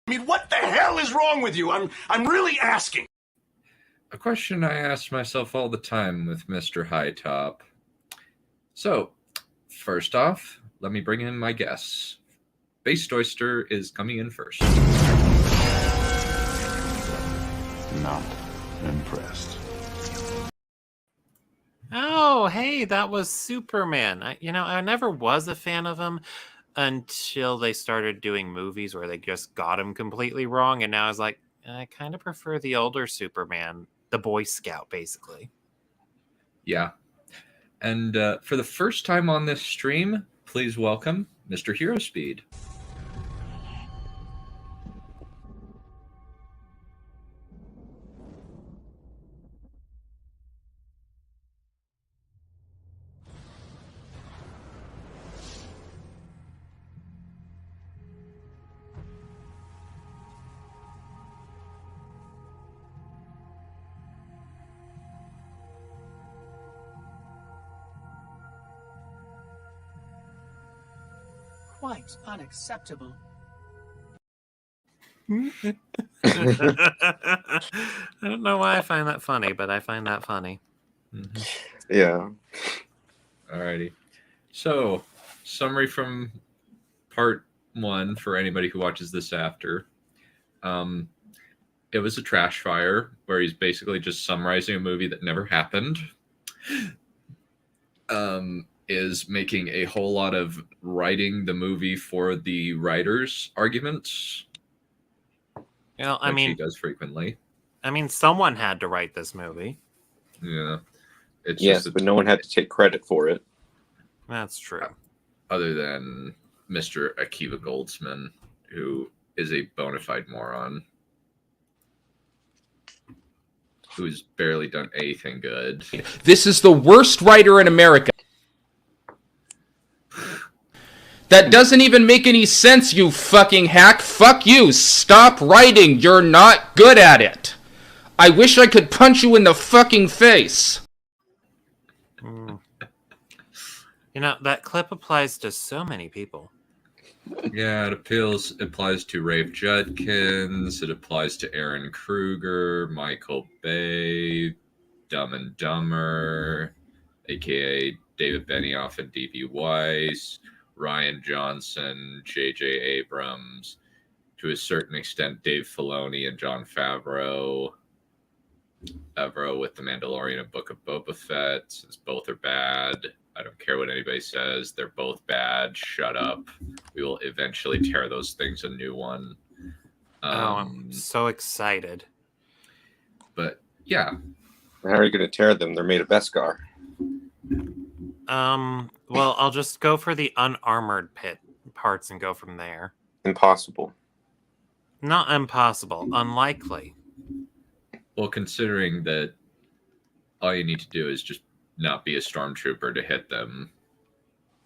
I mean, what the hell is wrong with you? I'm really asking. A question I ask myself all the time with Mr. HiTop. So, first off, let me bring in my guests. Based Oyster is coming in first. Not impressed. Oh, hey, that was Superman. I never was a fan of him until they started doing movies where they just got him completely wrong. And now I was like, I kind of prefer the older Superman, the Boy Scout, basically. Yeah. And for the first time on this stream, please welcome Mr. Hero Speed. Quite unacceptable. I don't know why I find that funny, but I find that funny. Mm-hmm. Yeah. Alrighty. So, summary from part 1 for anybody who watches this after. It was a trash fire where he's basically just summarizing a movie that never happened. Is making a whole lot of writing the movie for the writers' arguments. Well, he does frequently. I mean, someone had to write this movie. Yeah. It's yes, but no one had to take credit for it. That's true. Other than Mr. Akiva Goldsman, who is a bona fide moron. Who's barely done anything good. This is the worst writer in America. That doesn't even make any sense, you fucking hack. Fuck you. Stop writing. You're not good at it. I wish I could punch you in the fucking face. That clip applies to so many people. Yeah, it applies to Rafe Judkins, it applies to Aaron Kruger, Michael Bay, Dumb and Dumber, aka David Benioff and D.B. Weiss, Ryan Johnson, J.J. Abrams, to a certain extent Dave Filoni and Jon Favreau with The Mandalorian and Book of Boba Fett, since both are bad. I don't care what anybody says. They're both bad. Shut up. We will eventually tear those things a new one. I'm so excited. But, yeah. How are you going to tear them? They're made of Beskar. Well, I'll just go for the unarmored pit parts and go from there. Impossible. Not impossible. Unlikely. Well, considering that all you need to do is just not be a stormtrooper to hit them,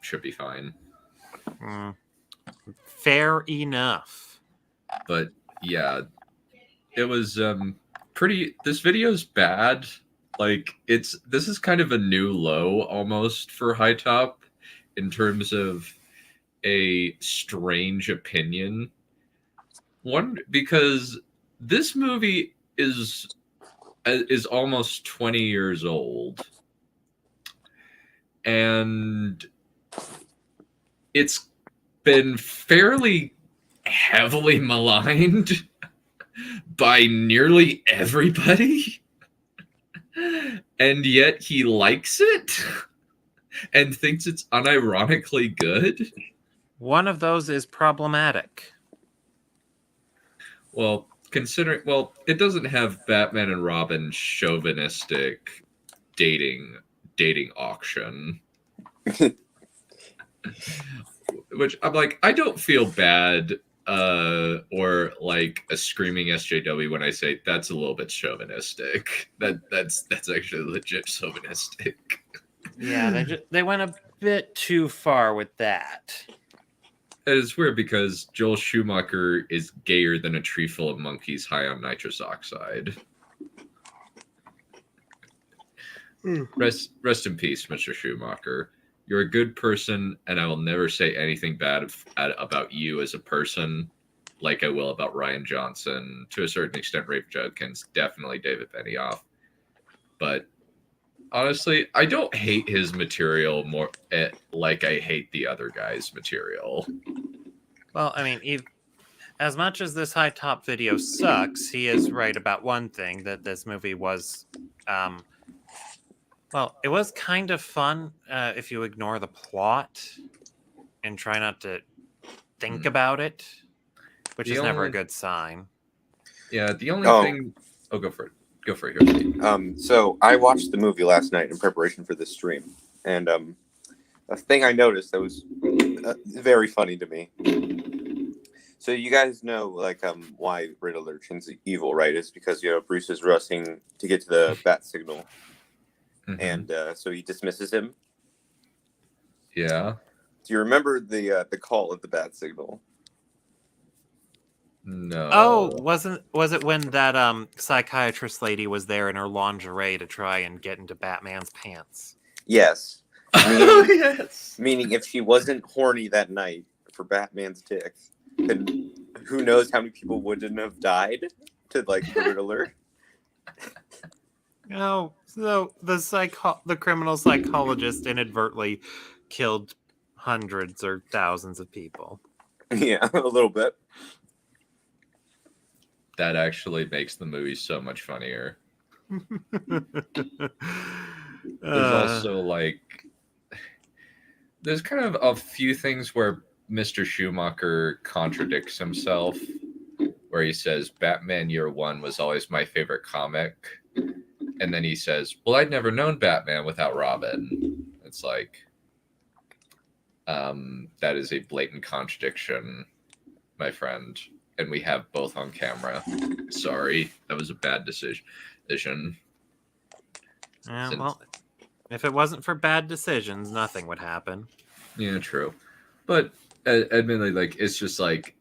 should be fine. Fair enough. But yeah, it was pretty. This video's bad. Like this is kind of a new low almost for HiTop in terms of a strange opinion. One, because this movie is almost 20 years old. And it's been fairly heavily maligned by nearly everybody. And yet he likes it and thinks it's unironically good. One of those is problematic. Well, it doesn't have Batman and Robin chauvinistic dating auction. Which I'm like, I don't feel bad or like a screaming SJW when I say that's a little bit chauvinistic. That's actually legit chauvinistic. Yeah, they went a bit too far with that. It's weird because Joel Schumacher is gayer than a tree full of monkeys high on nitrous oxide. Rest in peace, Mr. Schumacher. You're a good person, and I will never say anything bad about you as a person. like I will about Ryan Johnson, to a certain extent, Rafe Judkins, definitely David Benioff. But honestly, I don't hate his material more like I hate the other guy's material. Well, I mean, as much as this HiTop video sucks, he is right about one thing, that this movie was, well, it was kind of fun if you ignore the plot and try not to think about it, which is never a good sign. Yeah, the only thing... Oh, go for it. Go for it here, Steve. So I watched the movie last night in preparation for this stream, and a thing I noticed that was very funny to me. So you guys know, like, why Riddler turns evil, right? It's because, Bruce is rushing to get to the bat signal, and so he dismisses him. Yeah. Do you remember the call of the bat signal? No. Oh, was it when that psychiatrist lady was there in her lingerie to try and get into Batman's pants? Yes. Yes. Meaning, if she wasn't horny that night for Batman's tits, then who knows how many people wouldn't have died to, like, the Riddler. Oh, so the criminal psychologist inadvertently killed hundreds or thousands of people. Yeah, a little bit. That actually makes the movie so much funnier. There's also, like... There's kind of a few things where Mr. Schumacher contradicts himself, where he says, Batman Year One was always my favorite comic. And then he says, well, I'd never known Batman without Robin. It's like... that is a blatant contradiction, my friend. And we have both on camera. Sorry, that was a bad decision. Yeah, well, if it wasn't for bad decisions, nothing would happen. Yeah, true. But admittedly, like, it's just like,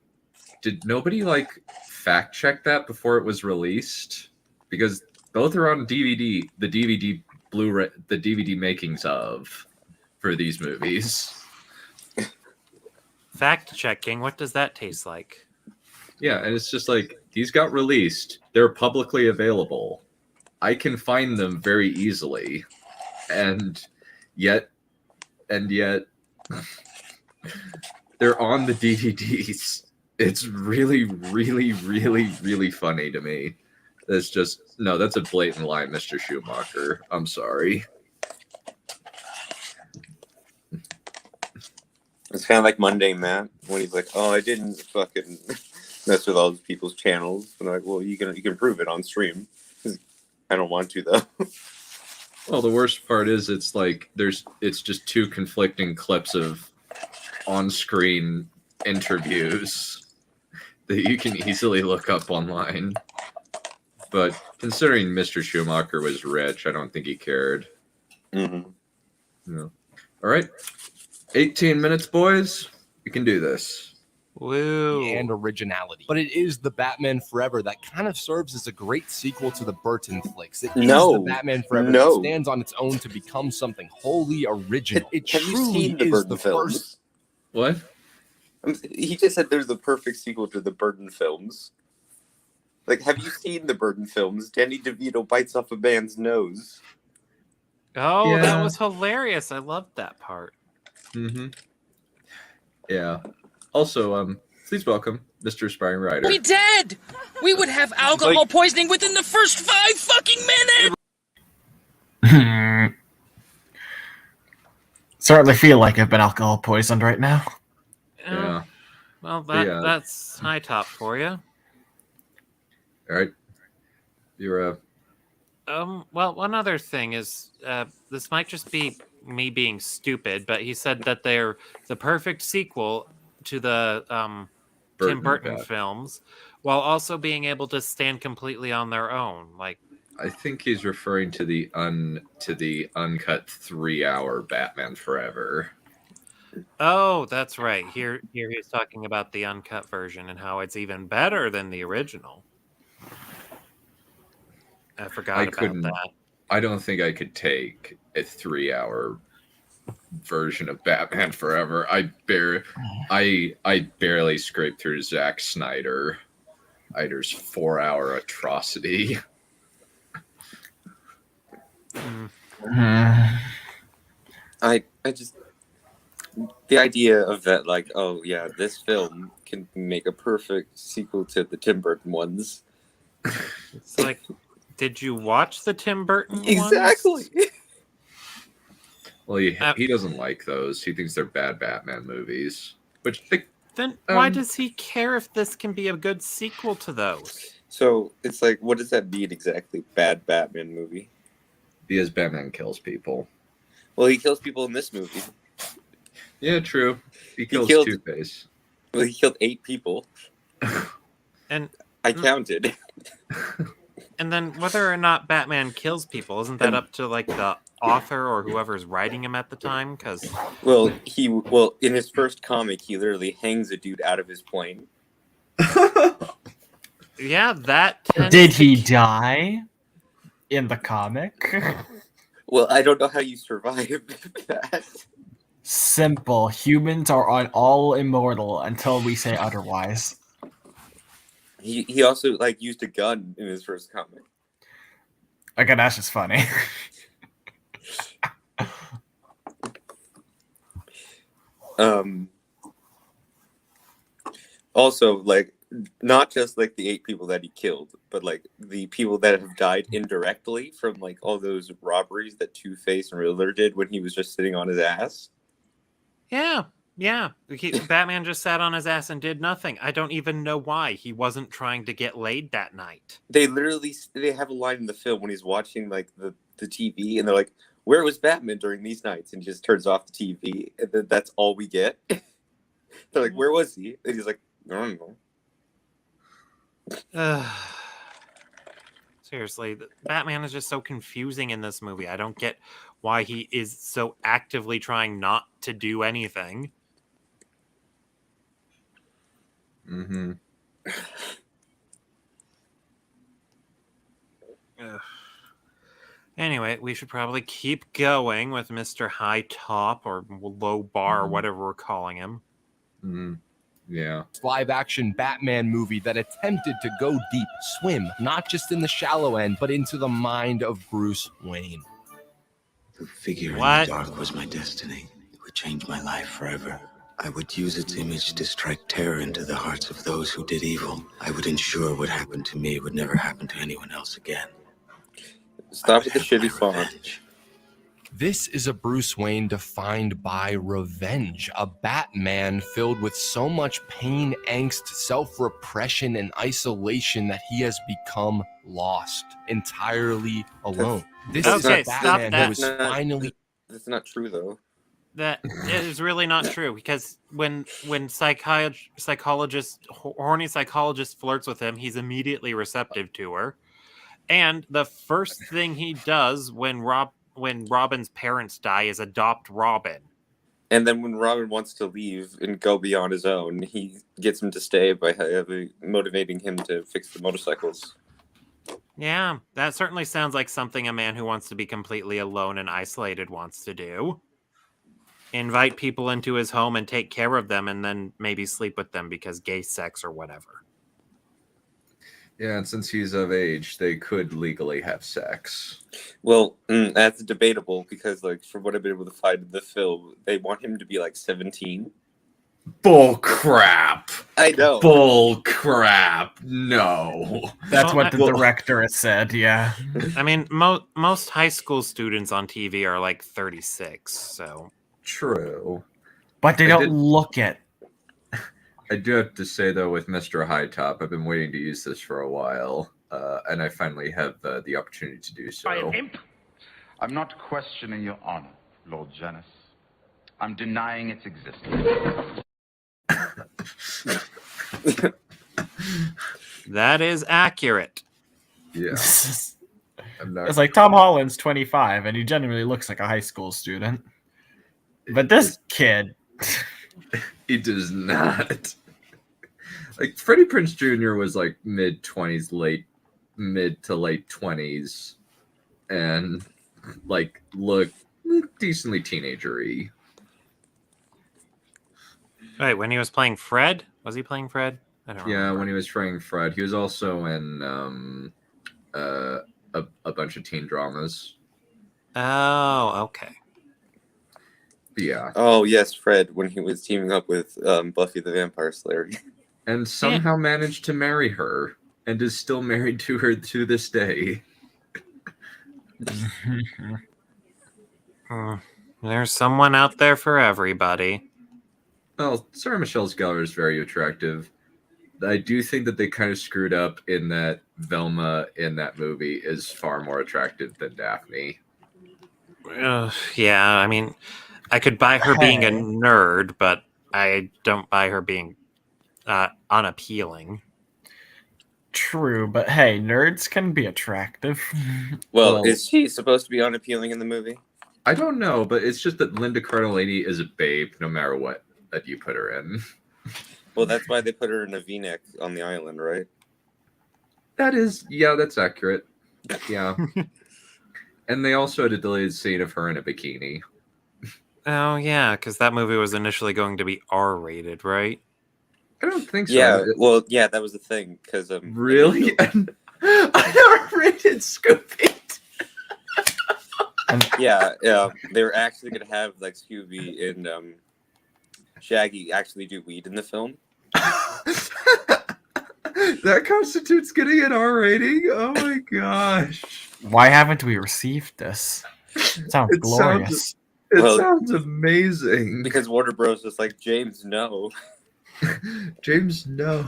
did nobody like fact check that before it was released? Because both are on DVD, the DVD Blu-ray, the DVD makings of for these movies. Fact checking, what does that taste like? Yeah, and it's just like, these got released. They're publicly available. I can find them very easily. And yet, they're on the DVDs. It's really, really, really, really funny to me. That's just, no, that's a blatant lie, Mr. Schumacher. I'm sorry. It's kind of like Monday Matt, when he's like, oh, I didn't fucking mess with all these people's channels. And I'm like, well, you can prove it on stream. I don't want to, though. Well, the worst part is it's like it's just two conflicting clips of on-screen interviews that you can easily look up online. But considering Mr. Schumacher was rich, I don't think he cared. Mm-hmm. No. All right. 18 minutes, boys. We can do this. Woo. And originality. But it is the Batman Forever that kind of serves as a great sequel to the Burton flicks. It is the Batman Forever that stands on its own to become something wholly original. It Have you truly seen the is Burton the films? first. What? He just said there's the perfect sequel to the Burton films. Like, have you seen the Burton films? Danny DeVito bites off a man's nose. Oh, Yeah. that was hilarious. I loved that part. Mm-hmm. Yeah. Also, please welcome Mr. Aspiring Writer. We dead! We would have alcohol poisoning within the first 5 fucking minutes! Certainly feel like I've been alcohol poisoned right now. Yeah. Well, that's HiTop for you. All right. You're Well, one other thing is, this might just be me being stupid, but he said that they're the perfect sequel to the Tim Burton films, while also being able to stand completely on their own. Like, I think he's referring to the uncut 3-hour Batman Forever. oh, that's right. Here he's talking about the uncut version and how it's even better than the original. I forgot about that. I don't think I could take a 3-hour version of Batman Forever. I barely scraped through Zack Snyder's 4-hour atrocity. I just the idea of that, like, oh yeah, this film can make a perfect sequel to the Tim Burton ones. It's like, did you watch the Tim Burton exactly ones? Well, he doesn't like those. He thinks they're bad Batman movies. Then why does he care if this can be a good sequel to those? So it's like, what does that mean exactly? Bad Batman movie? Because Batman kills people. Well, he kills people in this movie. Yeah, true. He killed Two-Face. Well, he killed 8 people. And I counted. And then whether or not Batman kills people, isn't that up to like the author or whoever's writing him at the time? Because well, in his first comic, he literally hangs a dude out of his plane. Yeah, that. Did he die in the comic? Well, I don't know how you survive that. Simple. Humans are all immortal until we say otherwise. He also like used a gun in his first comic. Okay, that's just funny. Also, like, not just like the 8 people that he killed, but like the people that have died indirectly from like all those robberies that Two-Face and Riddler did when he was just sitting on his ass. Yeah. Batman just sat on his ass and did nothing. I don't even know why. He wasn't trying to get laid that night. They have a line in the film when he's watching like the TV, and they're like, "Where was Batman during these nights?" And he just turns off the TV, and then that's all we get. They're like, "Where was he?" And he's like, "I don't know." Seriously, Batman is just so confusing in this movie. I don't get why he is so actively trying not to do anything. Mm-hmm. Anyway, we should probably keep going with Mr. HiTop or Low Bar, or whatever we're calling him. Mm-hmm. Yeah. Live-action Batman movie that attempted to go deep, swim, not just in the shallow end, but into the mind of Bruce Wayne. The figure in the dark was my destiny. It would change my life forever. I would use its image to strike terror into the hearts of those who did evil. I would ensure what happened to me would never happen to anyone else again. Stop with the shitty font. This is a Bruce Wayne defined by revenge, a Batman filled with so much pain, angst, self-repression, and isolation that he has become lost, entirely alone. This is a Batman who was finally... That's not true, though. That is really not true, because when horny psychologist flirts with him, he's immediately receptive to her. And the first thing he does when Robin's parents die is adopt Robin. And then when Robin wants to leave and go beyond his own, he gets him to stay by motivating him to fix the motorcycles. Yeah, that certainly sounds like something a man who wants to be completely alone and isolated wants to do. Invite people into his home and take care of them, and then maybe sleep with them because gay sex or whatever. Yeah, and since he's of age, they could legally have sex. Well, that's debatable because, like, from what I've been able to find in the film, they want him to be like 17. Bull crap! I know. Bull crap! No. That's what the director has said. Yeah. I mean, most high school students on TV are like 36. So true, but they don't look it. I do have to say, though, with Mr. HiTop, I've been waiting to use this for a while, and I finally have the opportunity to do so. I'm not questioning your honor, Lord Janus. I'm denying its existence. That is accurate. Yeah. It's like Tom Holland's 25, and he genuinely looks like a high school student. But this kid... He does not. Like, Freddie Prinze Jr. was like mid-20s, mid to late 20s, and like look decently teenagery. Wait, when he was playing Fred? Was he playing Fred? I don't remember. Yeah, when he was playing Fred. He was also in a bunch of teen dramas. Oh, okay. Yeah. Oh yes, Fred, when he was teaming up with Buffy the Vampire Slayer. And somehow managed to marry her, and is still married to her to this day. There's someone out there for everybody. Well, Sarah Michelle Gellar is very attractive. I do think that they kind of screwed up in that Velma in that movie is far more attractive than Daphne. Yeah, I mean, I could buy her being a nerd, but I don't buy her being unappealing. True, but hey, nerds can be attractive. Well, is she supposed to be unappealing in the movie? I don't know, but it's just that Linda Cardellini is a babe no matter what that you put her in. Well, that's why they put her in a V-neck on the island, right? That's accurate. Yeah. And they also had a deleted scene of her in a bikini. Oh, yeah, because that movie was initially going to be R-rated, right? I don't think so. Yeah, well, yeah, that was the thing. Because really? I never rated Scooby. Yeah, they were actually going to have like Scooby and Shaggy actually do weed in the film. That constitutes getting an R rating? Oh my gosh. Why haven't we received this? It sounds glorious. It sounds amazing. Because Warner Bros. Was like, James, no. James, no.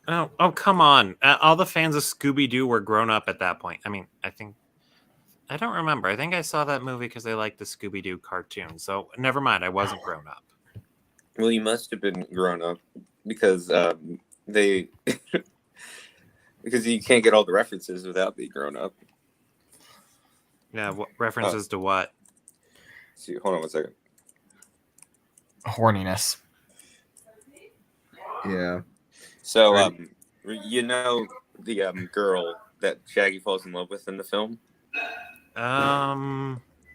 Oh, come on. All the fans of Scooby-Doo were grown up at that point. I mean, I don't remember. I think I saw that movie because I liked the Scooby-Doo cartoon. So never mind. I wasn't grown up. Well, you must have been grown up because they because you can't get all the references without being grown up. Yeah, references to what? See, hold on one second. Horniness. Yeah. So, you know the girl that Shaggy falls in love with in the film?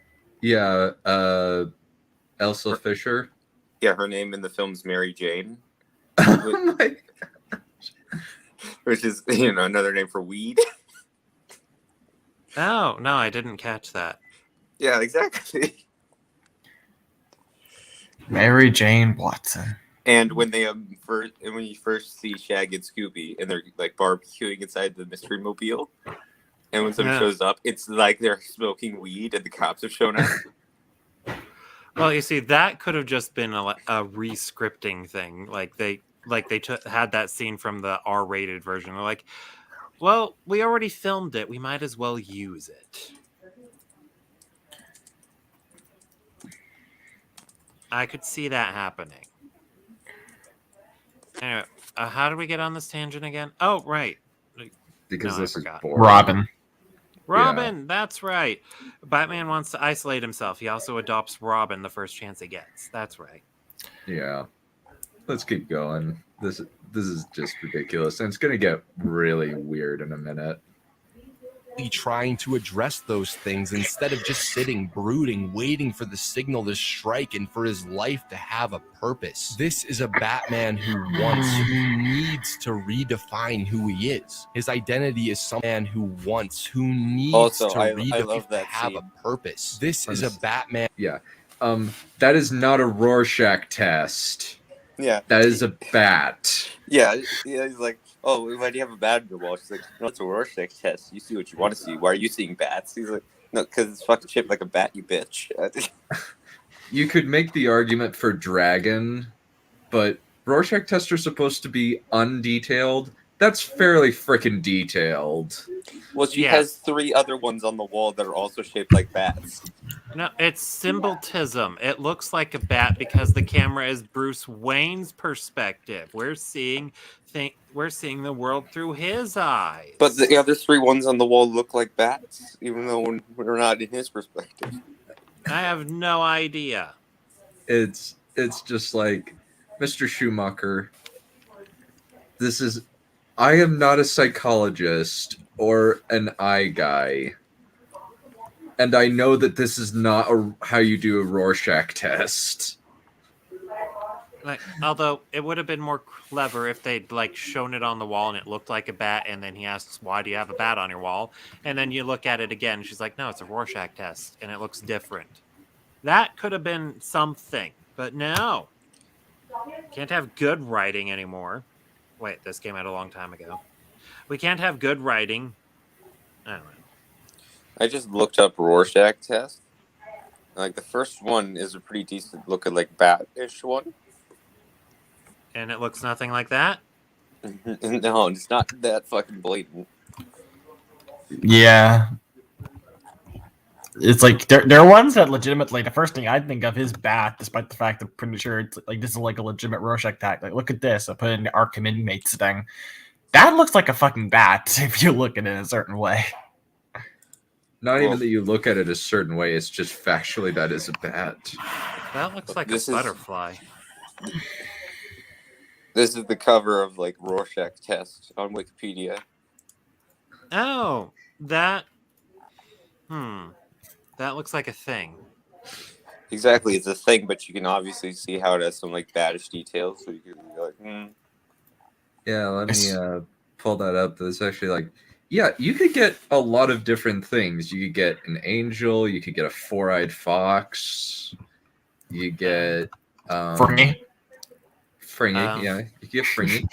Yeah, Elsa Fisher. Yeah, her name in the film's Mary Jane. Oh my gosh. Which is, another name for weed. Oh, no, I didn't catch that. Yeah, exactly. Mary Jane Watson. And when they when you first see Shaggy and Scooby and they're like barbecuing inside the Mystery Mobile, and when someone shows up, it's like they're smoking weed and the cops have shown up. Well, you see, that could have just been a re-scripting thing. Like they had that scene from the R-rated version. They're like, well, we already filmed it. We might as well use it. I could see that happening. Anyway, how do we get on this tangent again? Oh, right. Because this is boring. Robin, that's right. Batman wants to isolate himself. He also adopts Robin the first chance he gets. That's right. Yeah. Let's keep going. This is just ridiculous. And it's going to get really weird in a minute. Trying to address those things instead of just sitting, brooding, waiting for the signal to strike and for his life to have a purpose. This is a Batman who needs to redefine who he is. His identity is some man who needs to redefine to have a purpose. This is a Batman. Yeah. That is not a Rorschach test. Yeah. That is a bat. Yeah, he's like, oh, why do you have a bat in your wall? She's like, no, it's a Rorschach test. You see what you want to see. Why are you seeing bats? He's like, no, because it's fucking shaped like a bat, you bitch. You could make the argument for Dragon, but Rorschach tests are supposed to be undetailed. That's fairly freaking detailed. Well, she has 3 other ones on the wall that are also shaped like bats. No, it's symbolism. It looks like a bat because the camera is Bruce Wayne's perspective. We're seeing the world through his eyes. But the other 3 ones on the wall look like bats, even though we're not in his perspective. I have no idea. It's just like, Mr. Schumacher, I am not a psychologist or an eye guy. And I know that this is not how you do a Rorschach test. Like, although it would have been more clever if they'd like shown it on the wall and it looked like a bat, and then he asks, "Why do you have a bat on your wall?" And then you look at it again, and she's like, "No, it's a Rorschach test, and it looks different." That could have been something, but no. Can't have good writing anymore. Wait, this came out a long time ago. We can't have good writing. I don't know. I just looked up Rorschach test. Like the first one is a pretty decent looking, like bat-ish one. And it looks nothing like that? No, it's not that fucking blatant. Yeah. It's like there are ones that legitimately the first thing I'd think of is bat, despite the fact that I'm pretty sure it's like this is like a legitimate Rorschach tag. Like, look at this. I put it in the Arkham Inmates thing. That looks like a fucking bat if you look at it in a certain way. Not even that you look at it a certain way, it's just factually that is a bat. That looks like a butterfly. This is the cover of like Rorschach test on Wikipedia. Oh, that. That looks like a thing. Exactly, it's a thing, but you can obviously see how it has some like baddish details. So you can be like, Yeah, let me pull that up. There's actually like, yeah, you could get a lot of different things. You could get an angel. You could get a four-eyed fox. You get Fringy. Yeah, you could get Fringy.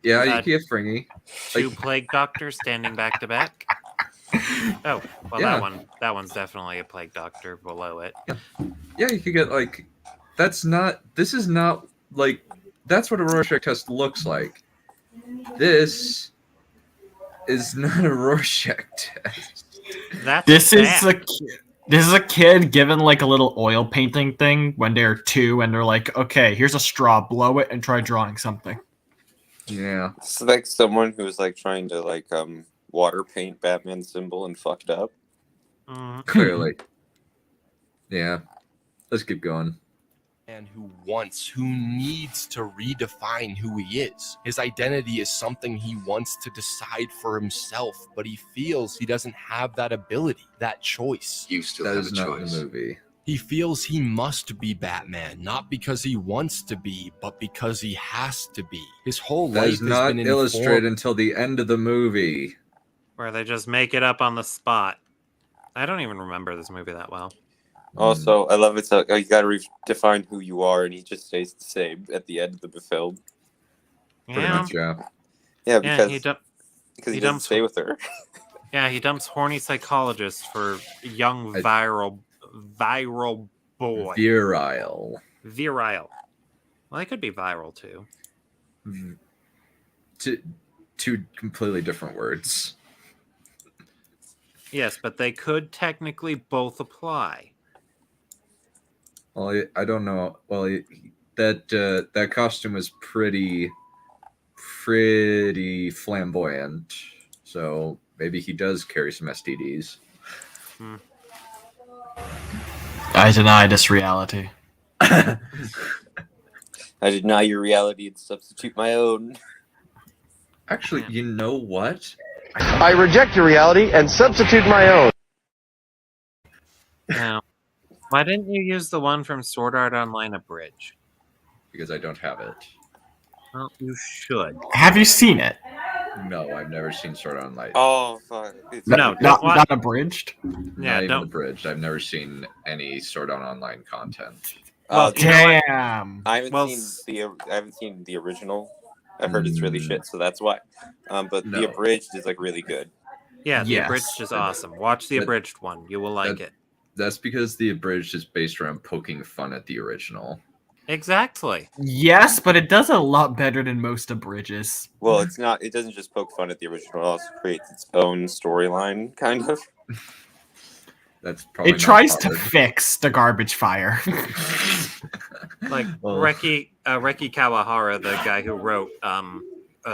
Yeah, you could get Fringy. Two plague doctors standing back to back. Oh, well, Yeah. that one's definitely a plague doctor below it. Yeah, you could get like, this is not like, that's what a Rorschach test looks like. This is not a Rorschach test. This is a kid given like a little oil painting thing when they're 2 and they're like, okay, here's a straw, blow it and try drawing something. Yeah. It's like someone who was like trying to like water paint Batman symbol and fucked up. Clearly. Yeah. Let's keep going. Man who needs to redefine who he is. His identity is something he wants to decide for himself, but he feels he doesn't have that ability, that choice. You still That have is a not choice. the movie. He feels he must be Batman, not because he wants to be, but because he has to be. His whole That life is has not been illustrated until the end of the movie. Where they just make it up on the spot. I don't even remember this movie that well. Also, I love it. So you got to redefine who you are, and he just stays the same at the end of the film. Pretty much, yeah. Yeah, because he doesn't dumps stay with her. Yeah, he dumps horny psychologists for young viral boy. Virile. Virile. Well, they could be viral too. Two completely different words. Yes, but they could technically both apply. Well, I don't know. Well, that costume was pretty flamboyant. So maybe he does carry some STDs. I deny this reality. I deny your reality and substitute my own. Actually, you know what? I reject your reality and substitute my own. Now, why didn't you use the one from Sword Art Online Abridged? Because I don't have it. Well, you should. Have you seen it? No, I've never seen Sword Art Online. Oh, fuck. Not abridged? Yeah, Not even abridged. I've never seen any Sword Art Online content. Damn. I haven't seen the original. I've heard it's really shit, so that's why. But the abridged is like really good. Yeah, the abridged is awesome. Watch the abridged one. You will like it. That's because the abridged is based around poking fun at the original. Exactly. Yes, but it does a lot better than most abridges. Well, it's not. It doesn't just poke fun at the original. It also creates its own storyline, kind of. That's probably. It tries to fix the garbage fire. Like Reki Kawahara, the guy who wrote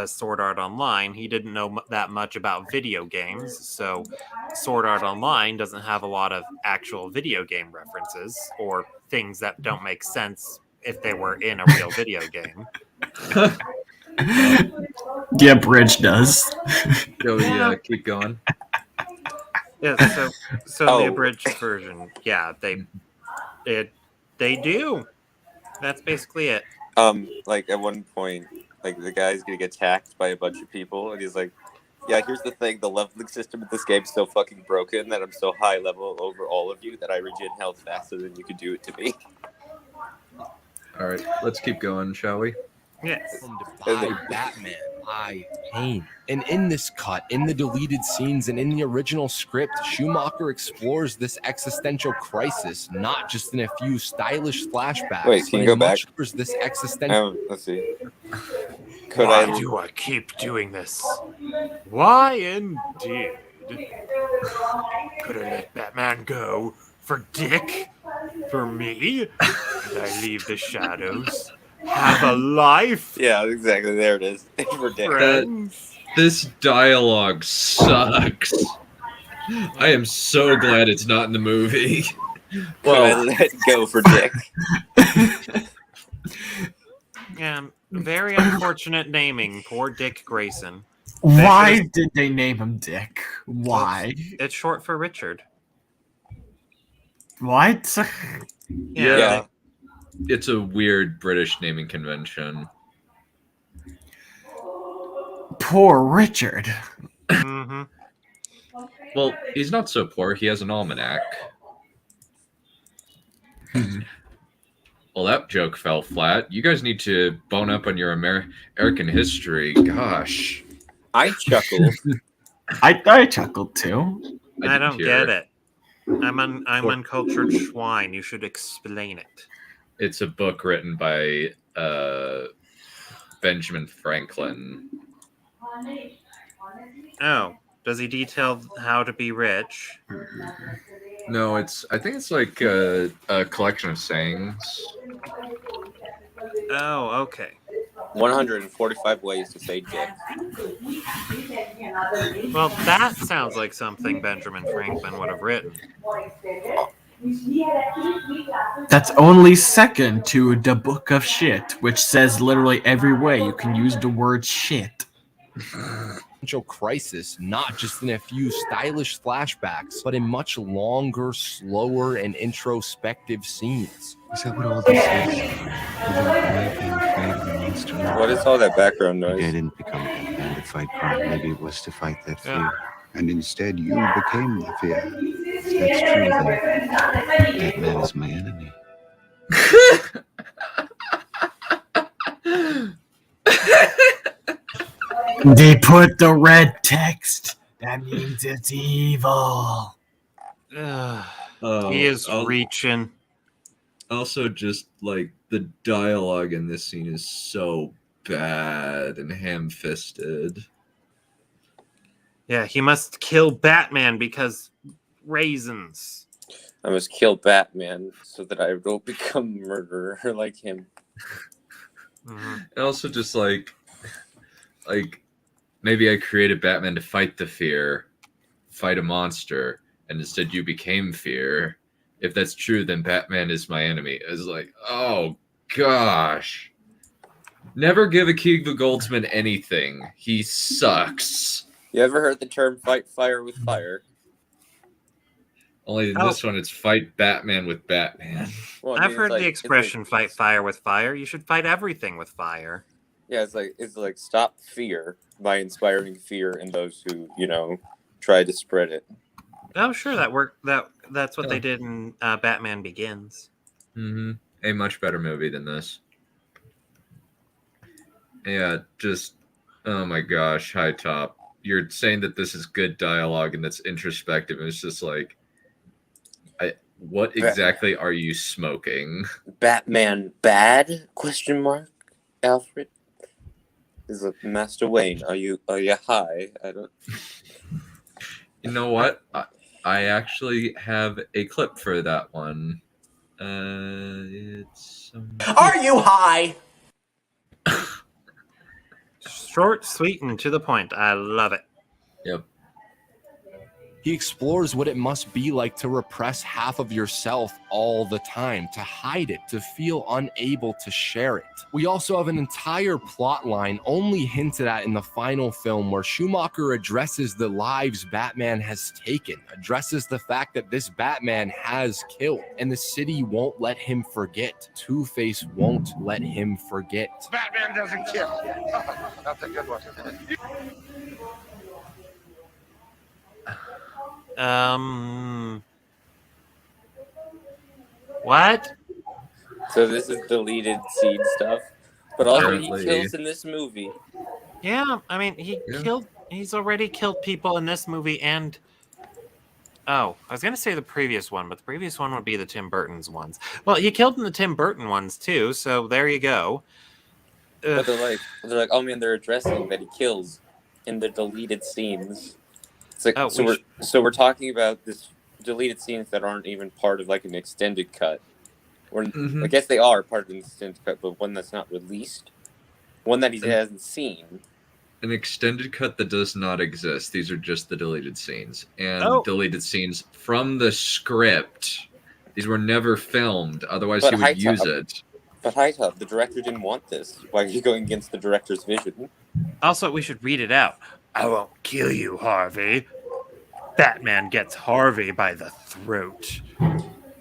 Sword Art Online, he didn't know that much about video games, so Sword Art Online doesn't have a lot of actual video game references or things that don't make sense if they were in a real video game. The abridged does. Yeah, keep going. Yeah, so the abridged version, yeah, they do. That's basically it. Like at one point, like the guy's getting attacked by a bunch of people, and he's like, "Yeah, here's the thing: the leveling system in this game's so fucking broken that I'm so high level over all of you that I regen health faster than you could do it to me." All right, let's keep going, shall we? Yes. By Batman, by Kane. And in this cut, in the deleted scenes, and in the original script, Schumacher explores this existential crisis, not just in a few stylish flashbacks, Wait, can but you go in back? much this existential. Let's see. Why do I keep doing this? Why indeed? Could I let Batman go for Dick? For me? Did I leave the shadows? Have a life? Yeah, exactly. There it is. For Dick. This dialogue sucks. I am so glad it's not in the movie. Well, I let go for Dick. Yeah, very unfortunate naming. Poor Dick Grayson. Why did they name him Dick? Why? It's short for Richard. What? Yeah. It's a weird British naming convention. Poor Richard. Mm-hmm. Well, he's not so poor. He has an almanac. Well, that joke fell flat. You guys need to bone up on your American history. Gosh. I chuckled. I chuckled too. I don't get it. I'm uncultured swine. You should explain it. It's a book written by Benjamin Franklin. Oh, does he detail how to be rich? No, I think it's like a collection of sayings. Oh, okay. 145 ways to say Dick. Well, that sounds like something Benjamin Franklin would have written. That's only second to the Book of Shit, which says literally every way you can use the word shit. Crisis, not just in a few stylish flashbacks, but in much longer, slower, and introspective scenes. Is that what all this is? Afraid of a monster? What is all that background noise? I didn't become Batman to fight crime. Maybe it was to fight that fear. And instead, you became the fear. If that's true, then Batman is my enemy. They put the red text. That means it's evil. He is reaching. Also, just like the dialogue in this scene is so bad and ham-fisted. Yeah, he must kill Batman because reasons. I must kill Batman so that I will become a murderer like him. Mm-hmm. And also just like maybe I created Batman to fight the fear, fight a monster, and instead you became fear. If that's true, then Batman is my enemy. It's like, oh gosh. Never give Akiva Goldsman anything. He sucks. You ever heard the term fight fire with fire? Only in this one, it's fight Batman with Batman. Well, I've heard the expression fight fire with fire. You should fight everything with fire. Yeah, it's like stop fear by inspiring fear in those who, try to spread it. Oh, sure, that worked. That's what they did in Batman Begins. Mm-hmm. A much better movie than this. Yeah, just oh my gosh, HiTop. You're saying that this is good dialogue and that's introspective, and it's just like, what exactly are you smoking? Batman bad? Question mark. Alfred is a Master Wayne. Are you high? I don't. You know what? I actually have a clip for that one. It's. Are you high? Short, sweet, and to the point. I love it. Yep. He explores what it must be like to repress half of yourself all the time, to hide it, to feel unable to share it. We also have an entire plot line only hinted at in the final film where Schumacher addresses the lives Batman has taken, addresses the fact that this Batman has killed, and the city won't let him forget. Two-Face won't let him forget. Batman doesn't kill. That's a good one. What? So this is deleted scene stuff, but also he Apparently. kills in this movie. Yeah, I mean, he's already killed people in this movie and... Oh, I was going to say the previous one, but the previous one would be the Tim Burton's ones. Well, he killed in the Tim Burton ones, too, so there you go. But they're like, oh man, they're addressing that he kills in the deleted scenes. It's like, so we're talking about this deleted scenes that aren't even part of like an extended cut. Or I guess they are part of an extended cut, but one that's not released, one that he hasn't seen. An extended cut that does not exist. These are just the deleted scenes. And deleted scenes from the script. These were never filmed, otherwise he would use it. But HiTop, the director didn't want this. Why are you going against the director's vision? Also, we should read it out. I won't kill you, Harvey. Batman gets Harvey by the throat.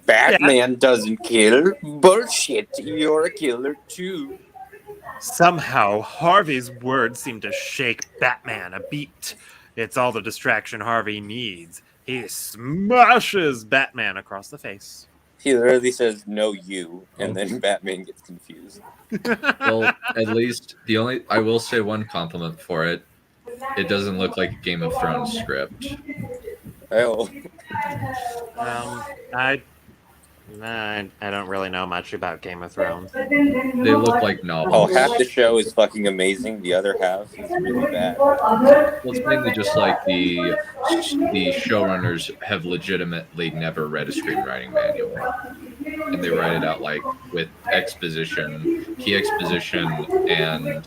Batman doesn't kill. Bullshit. You're a killer too. Somehow, Harvey's words seem to shake Batman a beat. It's all the distraction Harvey needs. He smashes Batman across the face. He literally says, no, you, and then Batman gets confused. Well, at least I will say one compliment for it. It doesn't look like a Game of Thrones script. Oh. I don't really know much about Game of Thrones. They look like novels. Oh, half the show is fucking amazing. The other half is really bad. Well, it's mainly just like the showrunners have legitimately never read a screenwriting manual. And they write it out like with exposition, key exposition, and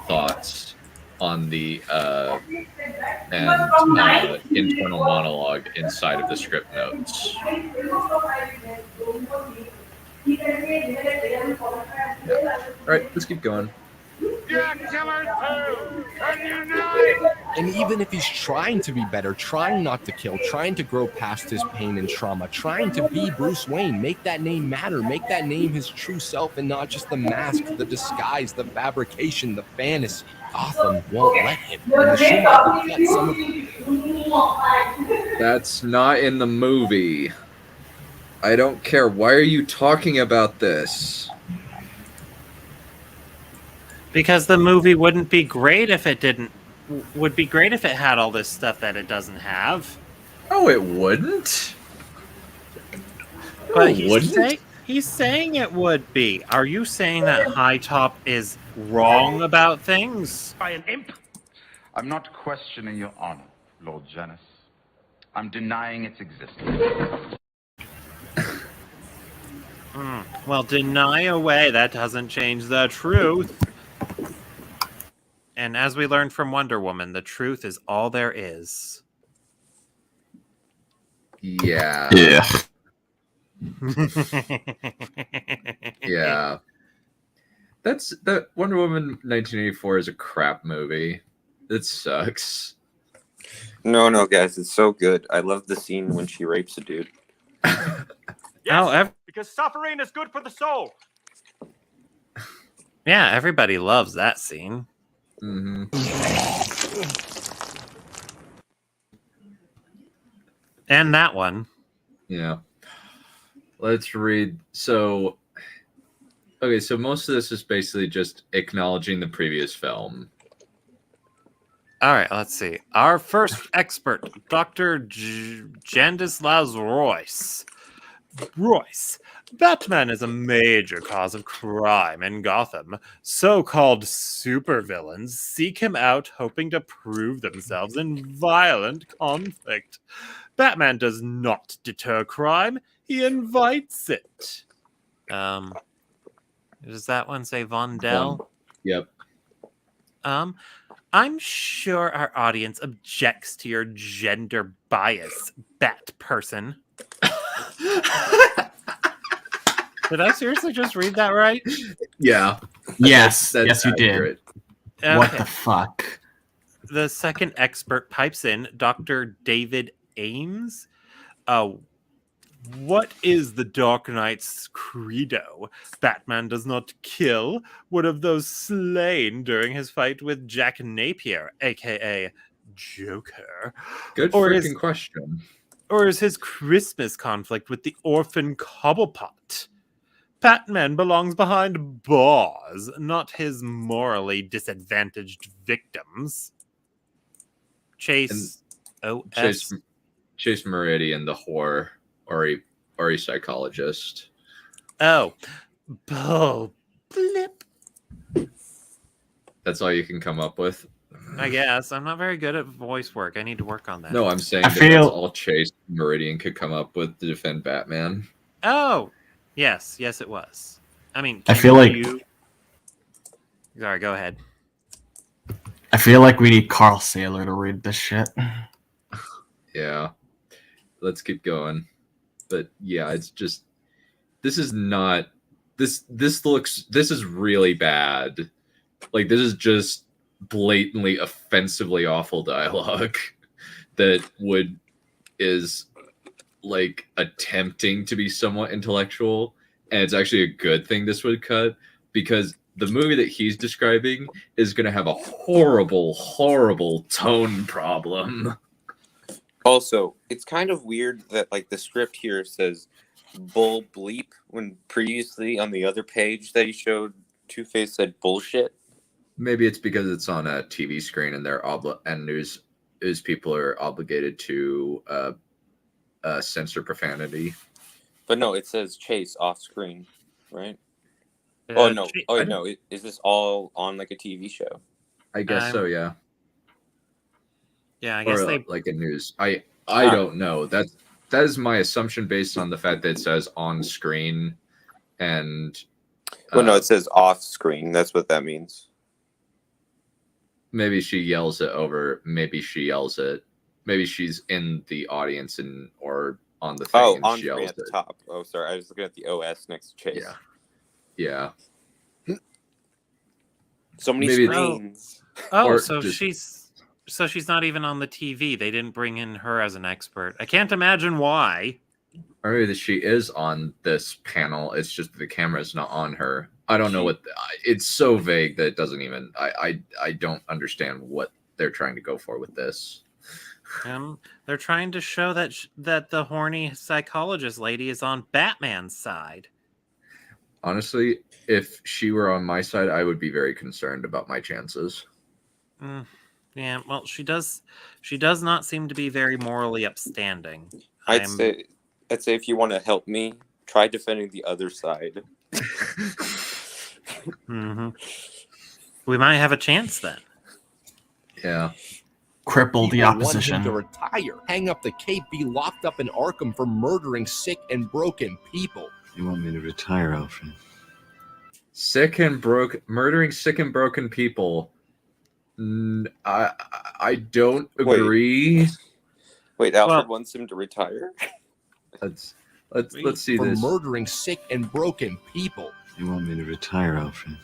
thoughts on the internal monologue inside of the script notes. Yeah. All right, let's keep going. And even if he's trying to be better, trying not to kill, trying to grow past his pain and trauma, trying to be Bruce Wayne, make that name matter, make that name his true self and not just the mask, the disguise, the fabrication, the fantasy. Gotham won't let him. And the Schumacher cut some of... That's not in the movie. I don't care. Why are you talking about this? Because the movie wouldn't be great if it didn't. Would be great if it had all this stuff that it doesn't have. Oh, it wouldn't. But he's saying it would be. Are you saying that HiTop is wrong about things? By an imp? I'm not questioning your honor, Lord Janus. I'm denying its existence. Well, deny away. That doesn't change the truth. And as we learned from Wonder Woman, the truth is all there is. Yeah. Yeah. Yeah. That Wonder Woman 1984 is a crap movie. It sucks. No, guys, it's so good. I love the scene when she rapes a dude. Yes, because suffering is good for the soul. Yeah, everybody loves that scene. Mm-hmm. And that one. Yeah. Let's read. So, okay, so most of this is basically just acknowledging the previous film. All right, let's see. Our first expert, Dr. Jandislaus Royce. Royce, Batman is a major cause of crime in Gotham. So-called supervillains seek him out, hoping to prove themselves in violent conflict. Batman does not deter crime; he invites it. Does that one say Von Dell? Yep. I'm sure our audience objects to your gender bias, bat person. Did I seriously just read that right? Yeah. Yes, That's yes, you accurate. did. What Okay. the fuck? The second expert pipes in, Dr. David Ames. What is the Dark Knight's credo? Batman does not kill. What of those slain during his fight with Jack Napier, aka Joker? Good freaking question. Or is his Christmas conflict with the orphan Cobblepot? Batman belongs behind bars, not his morally disadvantaged victims. Chase O.S. Chase Meridian, the whore, or a psychologist. Oh. Blip. That's all you can come up with? I guess. I'm not very good at voice work. I need to work on that. No, I'm saying that's all Chase Meridian could come up with to defend Batman. Oh. Yes, it was. I mean, I feel like Sorry, go ahead. I feel like we need Carl Saylor to read this shit. Yeah. Let's keep going. But yeah, it's just this is really bad. Like, this is just blatantly offensively awful dialogue that is like attempting to be somewhat intellectual, and it's actually a good thing this would cut, because the movie that he's describing is going to have a horrible tone problem. Also, it's kind of weird that like the script here says bull bleep when previously on the other page that he showed Two-Face said bullshit. Maybe it's because it's on a TV screen and news people are obligated to censor profanity. But no, it says Chase off screen, right? No. Is this all on like a TV show? I guess so, yeah. Yeah, I guess or like a news. I don't know. That is my assumption based on the fact that it says on screen, and well, no, it says off screen. That's what that means. Maybe she yells it over. Maybe Maybe she's in the audience or on the thing. Oh, and on she screen yells at the it. top. Oh, sorry, I was looking at the OS next to Chase. Yeah. So many Maybe screens. So she's not even on the TV. They didn't bring in her as an expert. I can't imagine why. Or maybe she is on this panel. It's just the camera's not on her. I don't know what. It's so vague that it doesn't even. I don't understand what they're trying to go for with this. They're trying to show that the horny psychologist lady is on Batman's side. Honestly, if she were on my side, I would be very concerned about my chances. Yeah, well, she does not seem to be very morally upstanding. I'd say if you want to help me, try defending the other side. Mm-hmm. We might have a chance then. Yeah. Cripple the opposition. Want him to retire, hang up the cape, be locked up in Arkham for murdering sick and broken people. You want me to retire, Alfred? Murdering sick and broken people. I don't agree. Wait, Alfred wants him to retire? Let's see for this. Murdering sick and broken people. You want me to retire, Alfred?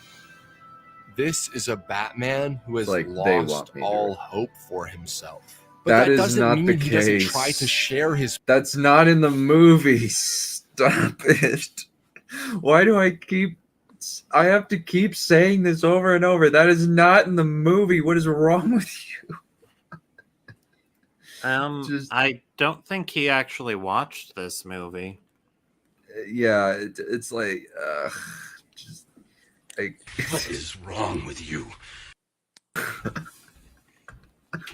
This is a Batman who has lost all hope for himself. But that is doesn't not mean the he case. doesn't try to share his. That's not in the movie. Stop it. Why do I have to keep saying this over and over? That is not in the movie. What is wrong with you? I don't think he actually watched this movie. Yeah, it's like, what is wrong with you?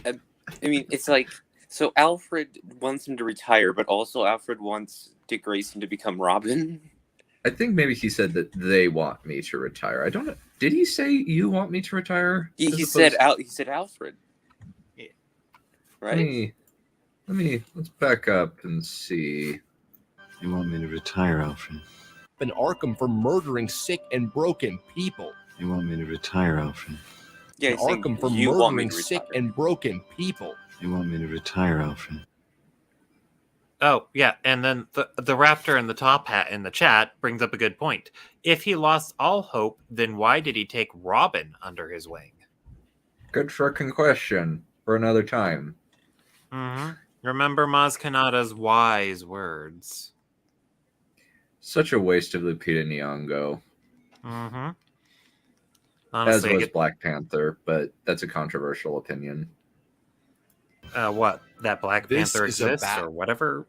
I mean, it's like, so Alfred wants him to retire, but also Alfred wants Dick Grayson to become Robin. I think maybe he said that they want me to retire. I don't know. Did he say you want me to retire? He said Alfred. Yeah. Right? Let's back up and see. You want me to retire, Alfred? In Arkham for murdering sick and broken people. You want me to retire, Alfred? Yeah, in he's saying Arkham for you want me murdering to sick retire. and broken people. You want me to retire, Alfred? Oh, yeah, and then the raptor in the top hat in the chat brings up a good point. If he lost all hope, then why did he take Robin under his wing? Good frickin' question for another time. Mm-hmm. Remember Maz Kanata's wise words. Such a waste of Lupita Nyong'o. Mm-hmm. As Honestly, was Black Panther, but that's a controversial opinion. What? That Black This Panther is a exists or whatever?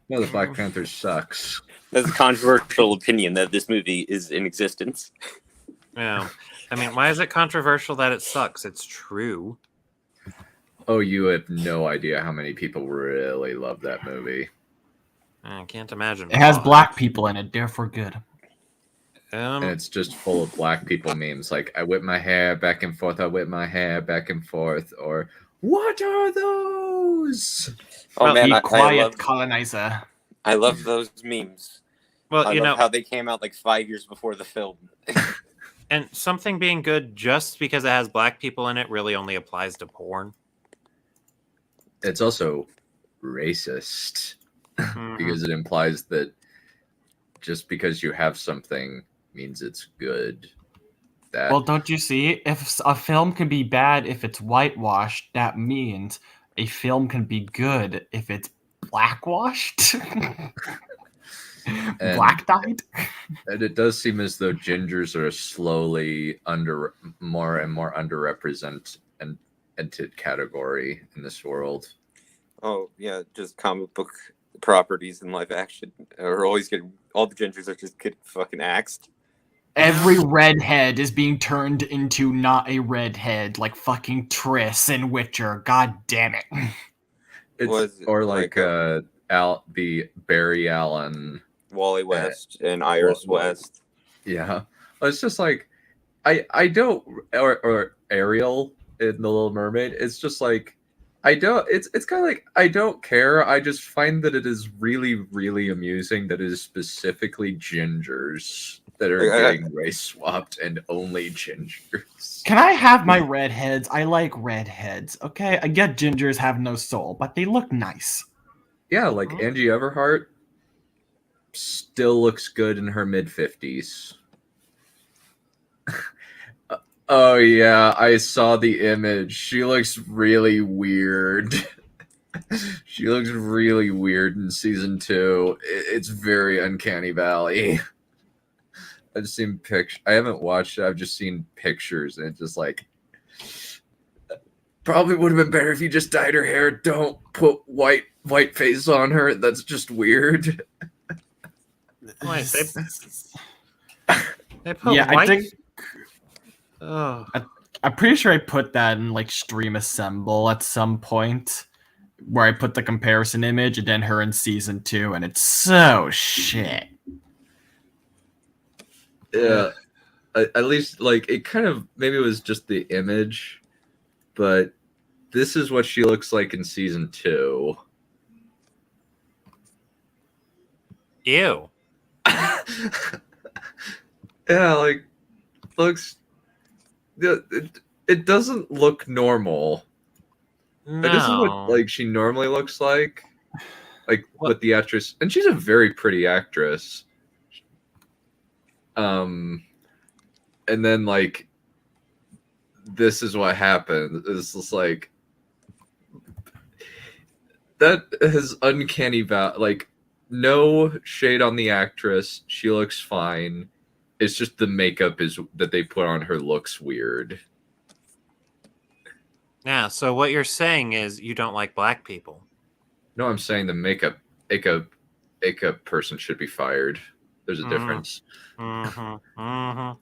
No, the Black Panther sucks. That's a controversial opinion that this movie is in existence. Yeah. I mean, why is it controversial that it sucks? It's true. Oh, you have no idea how many people really love that movie. I can't imagine. It has why. black people in it, therefore good. And it's just full of black people memes like, I whip my hair back and forth, I whip my hair back and forth, or, what are those? Oh, man, Be quiet, love, colonizer. I love those memes. Well, I you love know how they came out like 5 years before the film. And something being good just because it has black people in it really only applies to porn. It's also racist because it implies that just because you have something means it's good. That Well, don't you see? If a film can be bad if it's whitewashed, that means a film can be good if it's blackwashed. Black dyed. And it does seem as though gingers are slowly more and more underrepresented category in this world. Oh, yeah, just comic book properties in live action are always getting, all the gingers are just getting fucking axed. Every redhead is being turned into not a redhead, like fucking Triss in Witcher. God damn it. It's or like the Barry Allen, Wally West and Iris West. Yeah, it's just like I don't or Ariel in The Little Mermaid. It's just like I don't. It's kind of like I don't care. I just find that it is really really amusing that it is specifically gingers that are getting race swapped and only gingers. Can I have my redheads? I like redheads. Okay, I get gingers have no soul, but they look nice. Yeah, like Angie Everhart still looks good in her mid-50s. Oh yeah, I saw the image. She looks really weird. She looks really weird in season 2. It's very Uncanny Valley. I've just seen pictures. I haven't watched it. I've just seen pictures, and it's just like, probably would have been better if you just dyed her hair. Don't put white face on her. That's just weird. Wait, they put yeah, white... I think. Oh. I'm pretty sure I put that in like Stream Assemble at some point, where I put the comparison image and then her in season 2, and it's so shit. Yeah, at least like it kind of maybe it was just the image, but this is what she looks like in season 2. Ew. Yeah, like looks. It doesn't look normal. No. It doesn't look like she normally looks like with the actress, and she's a very pretty actress. And then like this is what happened. It's just like that is Uncanny Valley. Like no shade on the actress, she looks fine. It's just the makeup that they put on her looks weird. Yeah, so what you're saying is you don't like black people. No, I'm saying the makeup person should be fired. There's a difference. I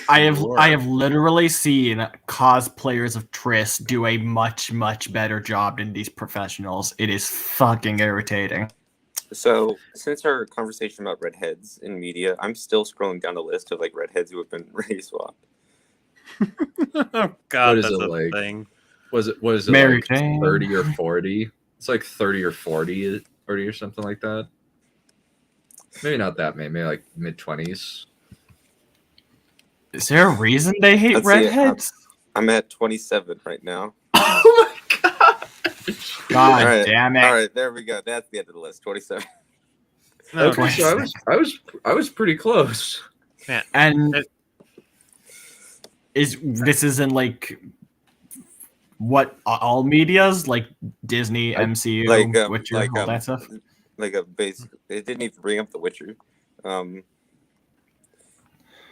have literally seen cosplayers of Triss do a much better job than these professionals. It is fucking irritating. So, since our conversation about redheads in media, I'm still scrolling down the list of like redheads who have been race swapped. Oh God, what is that's it a like? thing. Was it Mary like Jane. 30 or 40? It's like 30 or 40 or something like that. Maybe not that many, maybe like mid-20s. Is there a reason they hate redheads? I'm at 27 right now. God All right. damn it! All right, there we go. That's the end of the list. 27. No, Okay, so I was pretty close. Yeah. And this isn't like what all medias like Disney, MCU, Witcher, all that stuff. Like a base. It didn't even bring up The Witcher.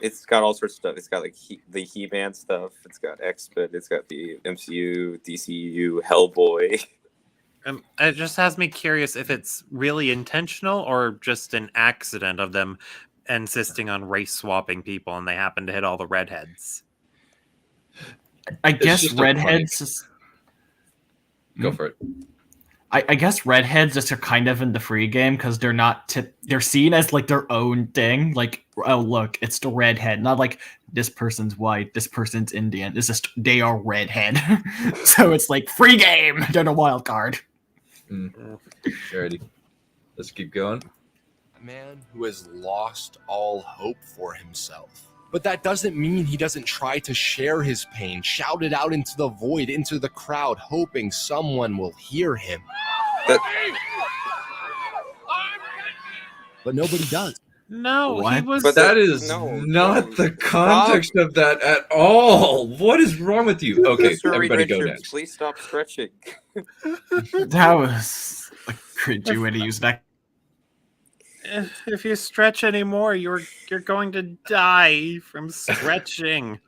It's got all sorts of stuff. It's got like the He-Man stuff. It's got X-Men. It's got the MCU, DCU, Hellboy. It just has me curious if it's really intentional or just an accident of them insisting on race swapping people and they happen to hit all the redheads. I guess redheads. Go for it. I guess redheads just are kind of in the free game because they're not they're seen as like their own thing. Like, oh look, it's the redhead, not like this person's white, this person's Indian. It's just they are redhead. So it's like free game. They're a wild card. Alrighty, let's keep going. A man who has lost all hope for himself. But that doesn't mean he doesn't try to share his pain, shout it out into the void, into the crowd, hoping someone will hear him. But nobody does. No, What? he was. But that is not the context of that at all. What is wrong with you? Okay, Sorry, everybody go Richards, next. Please stop stretching. That was a cringy way to use that. If you stretch anymore, you're going to die from stretching.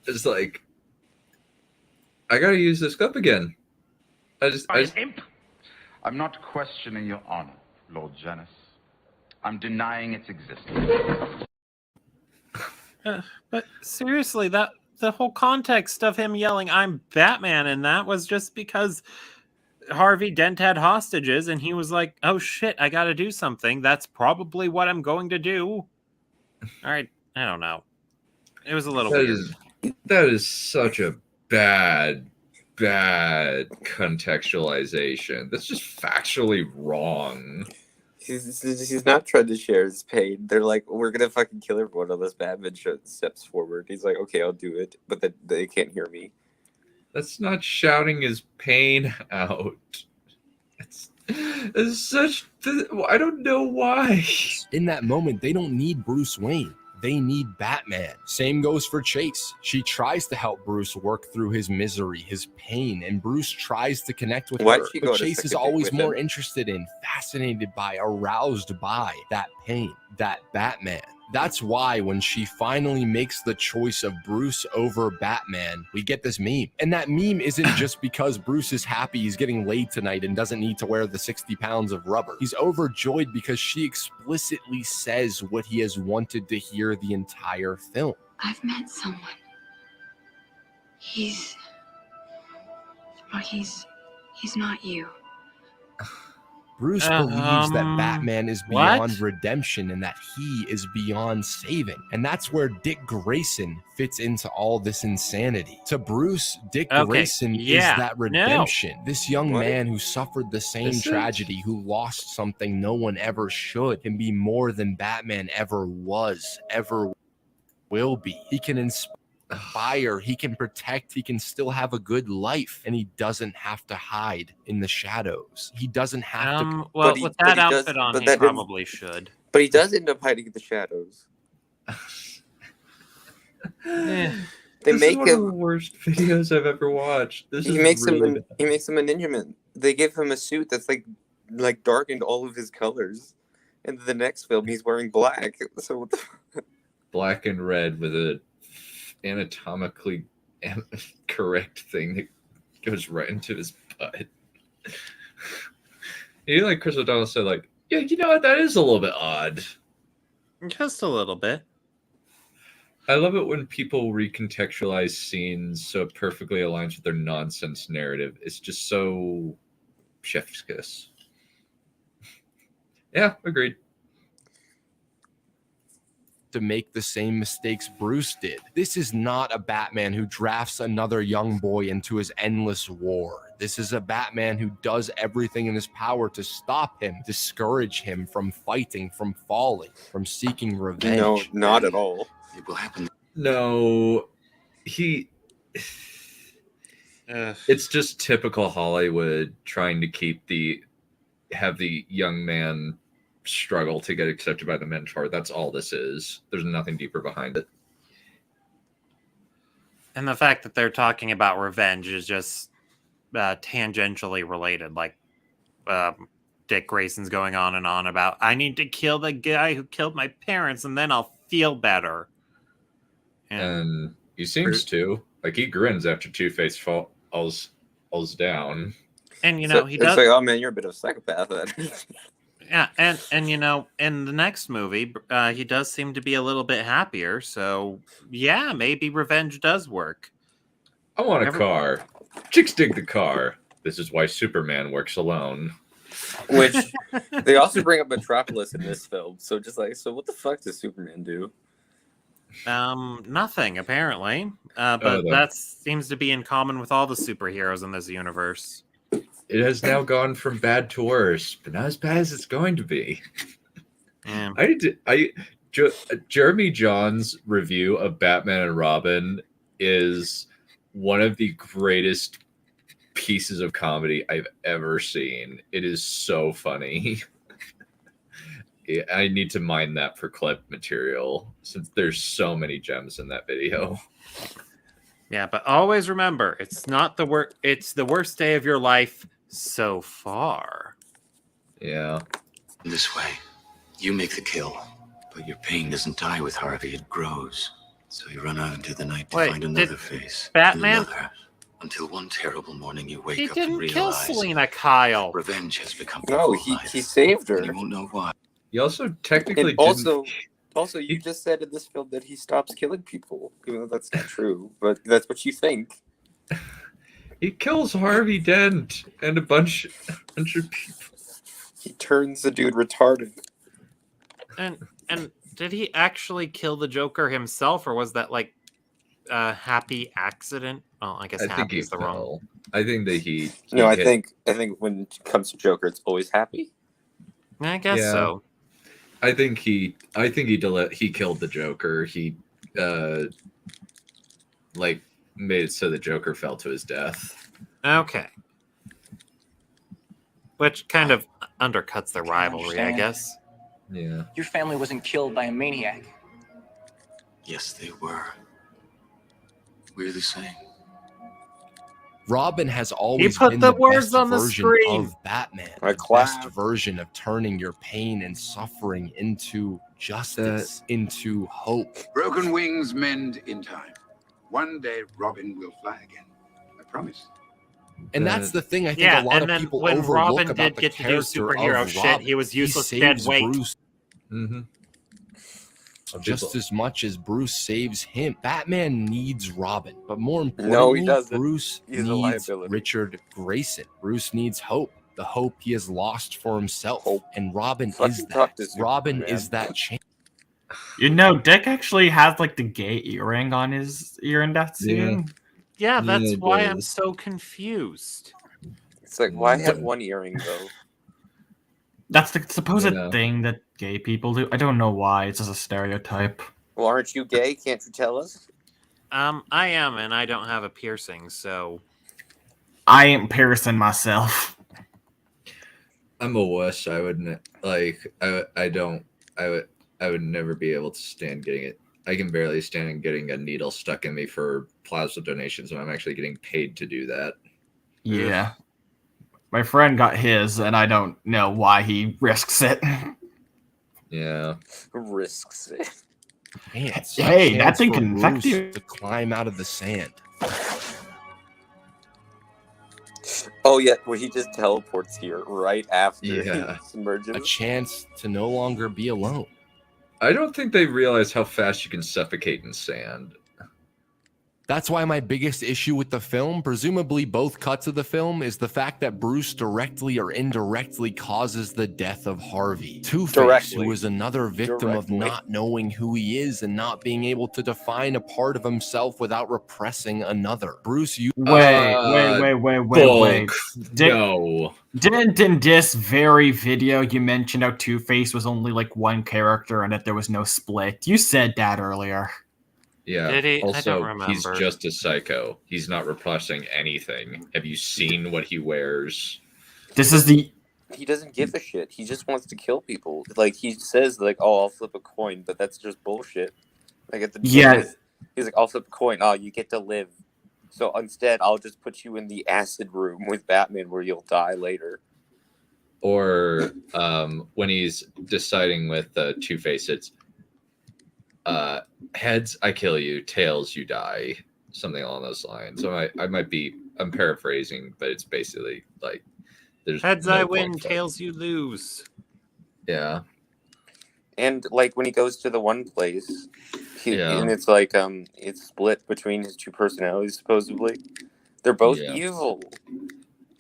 It's like I gotta use this clip again. I'm not questioning your honor, Lord Janus. I'm denying its existence. But seriously, the whole context of him yelling, "I'm Batman," and that was just because Harvey Dent had hostages, and he was like, "Oh shit, I got to do something. That's probably what I'm going to do." All right, I don't know. It was a little weird. That is such a bad contextualization. That's just factually wrong. He's not trying to share his pain. They're like, we're gonna fucking kill everyone unless Batman steps forward. He's like, okay, I'll do it, but then they can't hear me. That's not shouting his pain out. It's such. I don't know why. In that moment, they don't need Bruce Wayne. They need Batman. Same goes for Chase. She tries to help Bruce work through his misery, his pain, and Bruce tries to connect with her. But Chase is always more interested in, fascinated by, aroused by that pain, that Batman. That's why when she finally makes the choice of Bruce over Batman, we get this meme. And that meme isn't just because Bruce is happy he's getting laid tonight and doesn't need to wear the 60 pounds of rubber. He's overjoyed because she explicitly says what he has wanted to hear the entire film. I've met someone. He's not you. Bruce believes that Batman is beyond redemption and that he is beyond saving. And that's where Dick Grayson fits into all this insanity. To Bruce, Dick Grayson is that redemption. This young man who suffered the same tragedy, who lost something no one ever should, can be more than Batman ever was, ever will be. He can inspire, he can protect, he can still have a good life, and he doesn't have to hide in the shadows. He doesn't have to. Well, with that outfit on, he probably should. But he does end up hiding in the shadows. They make one of the worst videos I've ever watched. He makes him a Ninja Man. They give him a suit that's like darkened all of his colors. And the next film, he's wearing black. So what the black and red with a anatomically correct thing that goes right into his butt. Like Chris O'Donnell said, like, yeah, you know what? That is a little bit odd. Just a little bit. I love it when people recontextualize scenes so it perfectly aligns with their nonsense narrative. It's just so chef's kiss. Yeah, agreed. To make the same mistakes Bruce did. This is not a Batman who drafts another young boy into his endless war. This is a Batman who does everything in his power to stop him, discourage him from fighting, from falling, from seeking revenge. No, not at all. It will happen. No, he It's just typical Hollywood trying to have the young man struggle to get accepted by the mentor. That's all this is. There's nothing deeper behind it. And the fact that they're talking about revenge is just tangentially related. Like Dick Grayson's going on and on about, I need to kill the guy who killed my parents and then I'll feel better. And he seems to. Like, he grins after Two-Face falls down. And, you know, he does... It's like, oh, man, you're a bit of a psychopath. Yeah, and you know, in the next movie, he does seem to be a little bit happier. So, yeah, maybe revenge does work. I want a car. Chicks dig the car. This is why Superman works alone. Which, they also bring up Metropolis in this film. So just like, so what the fuck does Superman do? Nothing, apparently. But that seems to be in common with all the superheroes in this universe. It has now gone from bad to worse, but not as bad as it's going to be. Yeah. Jeremy John's review of Batman and Robin is one of the greatest pieces of comedy I've ever seen. It is so funny. I need to mine that for clip material since there's so many gems in that video. Yeah, but always remember, it's not it's the worst day of your life so far. Yeah. This way, you make the kill, but your pain doesn't die with Harvey, it grows. So you run out into the night to find another face. Batman? Another, until one terrible morning you wake He up and didn't realize kill Selena Kyle. revenge has become No, he saved her. and you won't know why. He also technically and also, you just said in this film that he stops killing people, even though that's not true. But that's what you think. He kills Harvey Dent and a bunch of people. He turns the dude retarded. And did he actually kill the Joker himself, or was that like a happy accident? Well, I guess happy is the wrong. I think that he No, I think when it comes to Joker, it's always happy. I guess so. I think he killed the Joker. He made it so the Joker fell to his death. Okay. Which kind of undercuts the rivalry, I guess. Yeah. Your family wasn't killed by a maniac. Yes, they were. We're the same. Robin has always put been the the words best on the version screen. of Batman. I The clap. best version of turning your pain and suffering into justice, into hope. Broken wings mend in time. One day Robin will fly again. I promise. And that's the thing I think Yeah, a lot and of then people when overlook Robin about did the get to do character superhero of shit, Robin. he was useless He dead saves weight. Bruce Mm-hmm. just as much as Bruce saves him. Batman needs Robin, but more importantly, No, he doesn't. Bruce He's a needs liability. Richard Grayson. Bruce needs hope. The hope he has lost for himself. Hope. And Robin Fucking is talk that. to Superman. Robin is that change. You know, Dick actually has like the gay earring on his ear in that scene. Yeah, that's Yeah, why it I'm is. so confused. It's like, why have one earring though? That's the supposed Yeah. thing that gay people do. I don't know why. It's just a stereotype. Well, aren't you gay? Can't you tell us? I am, and I don't have a piercing, so I ain't piercing myself. I'm a wuss. I wouldn't I would never be able to stand getting it. I can barely stand getting a needle stuck in me for plasma donations, and I'm actually getting paid to do that. Yeah. My friend got his, and I don't know why he risks it. Yeah. Risks it. Man, it's a Hey, that chance thing for can infect Bruce you. to climb out of the sand. Oh yeah, well he just teleports here right after Yeah. he submerges. A chance to no longer be alone. I don't think they realize how fast you can suffocate in sand. That's why my biggest issue with the film, presumably both cuts of the film, is the fact that Bruce directly or indirectly causes the death of Harvey. Two-Face, Directly. who is another victim of Directly. not knowing who he is and not being able to define a part of himself without repressing another. Bruce, you... Wait. No. Didn't in this very video you mentioned how Two-Face was only like one character and that there was no split? You said that earlier. Yeah. Did he? I don't Also, remember. he's just a psycho. He's not repressing anything. Have you seen what he wears? He doesn't give a shit. He just wants to kill people. Like, he says, like, "Oh, I'll flip a coin," but that's just bullshit. Like, at the beginning, he's like, "I'll flip a coin. Oh, you get to live. So instead, I'll just put you in the acid room with Batman where you'll die later." Or when he's deciding with Two-Face, it's heads, I kill you. Tails, you die. Something along those lines. So I'm paraphrasing, but it's basically like, there's Heads no I win, point. tails you lose. Yeah. And like when he goes to the one place, Yeah. and it's like it's split between his two personalities. Supposedly, they're both evil.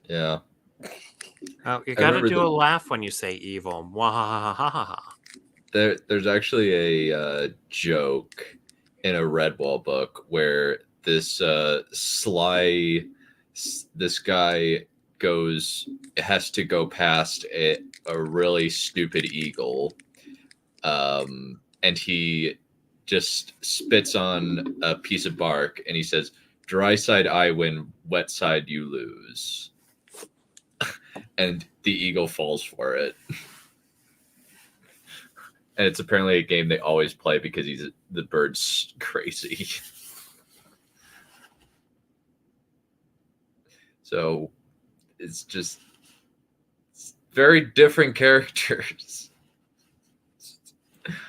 Yeah. Oh, you I gotta remember do a laugh when you say evil. Wahahaha. There's actually a joke in a Redwall book where this this guy has to go past a really stupid eagle, and he just spits on a piece of bark and he says, "Dry side I win, wet side you lose." And the eagle falls for it. And it's apparently a game they always play because the bird's crazy. So it's just very different characters.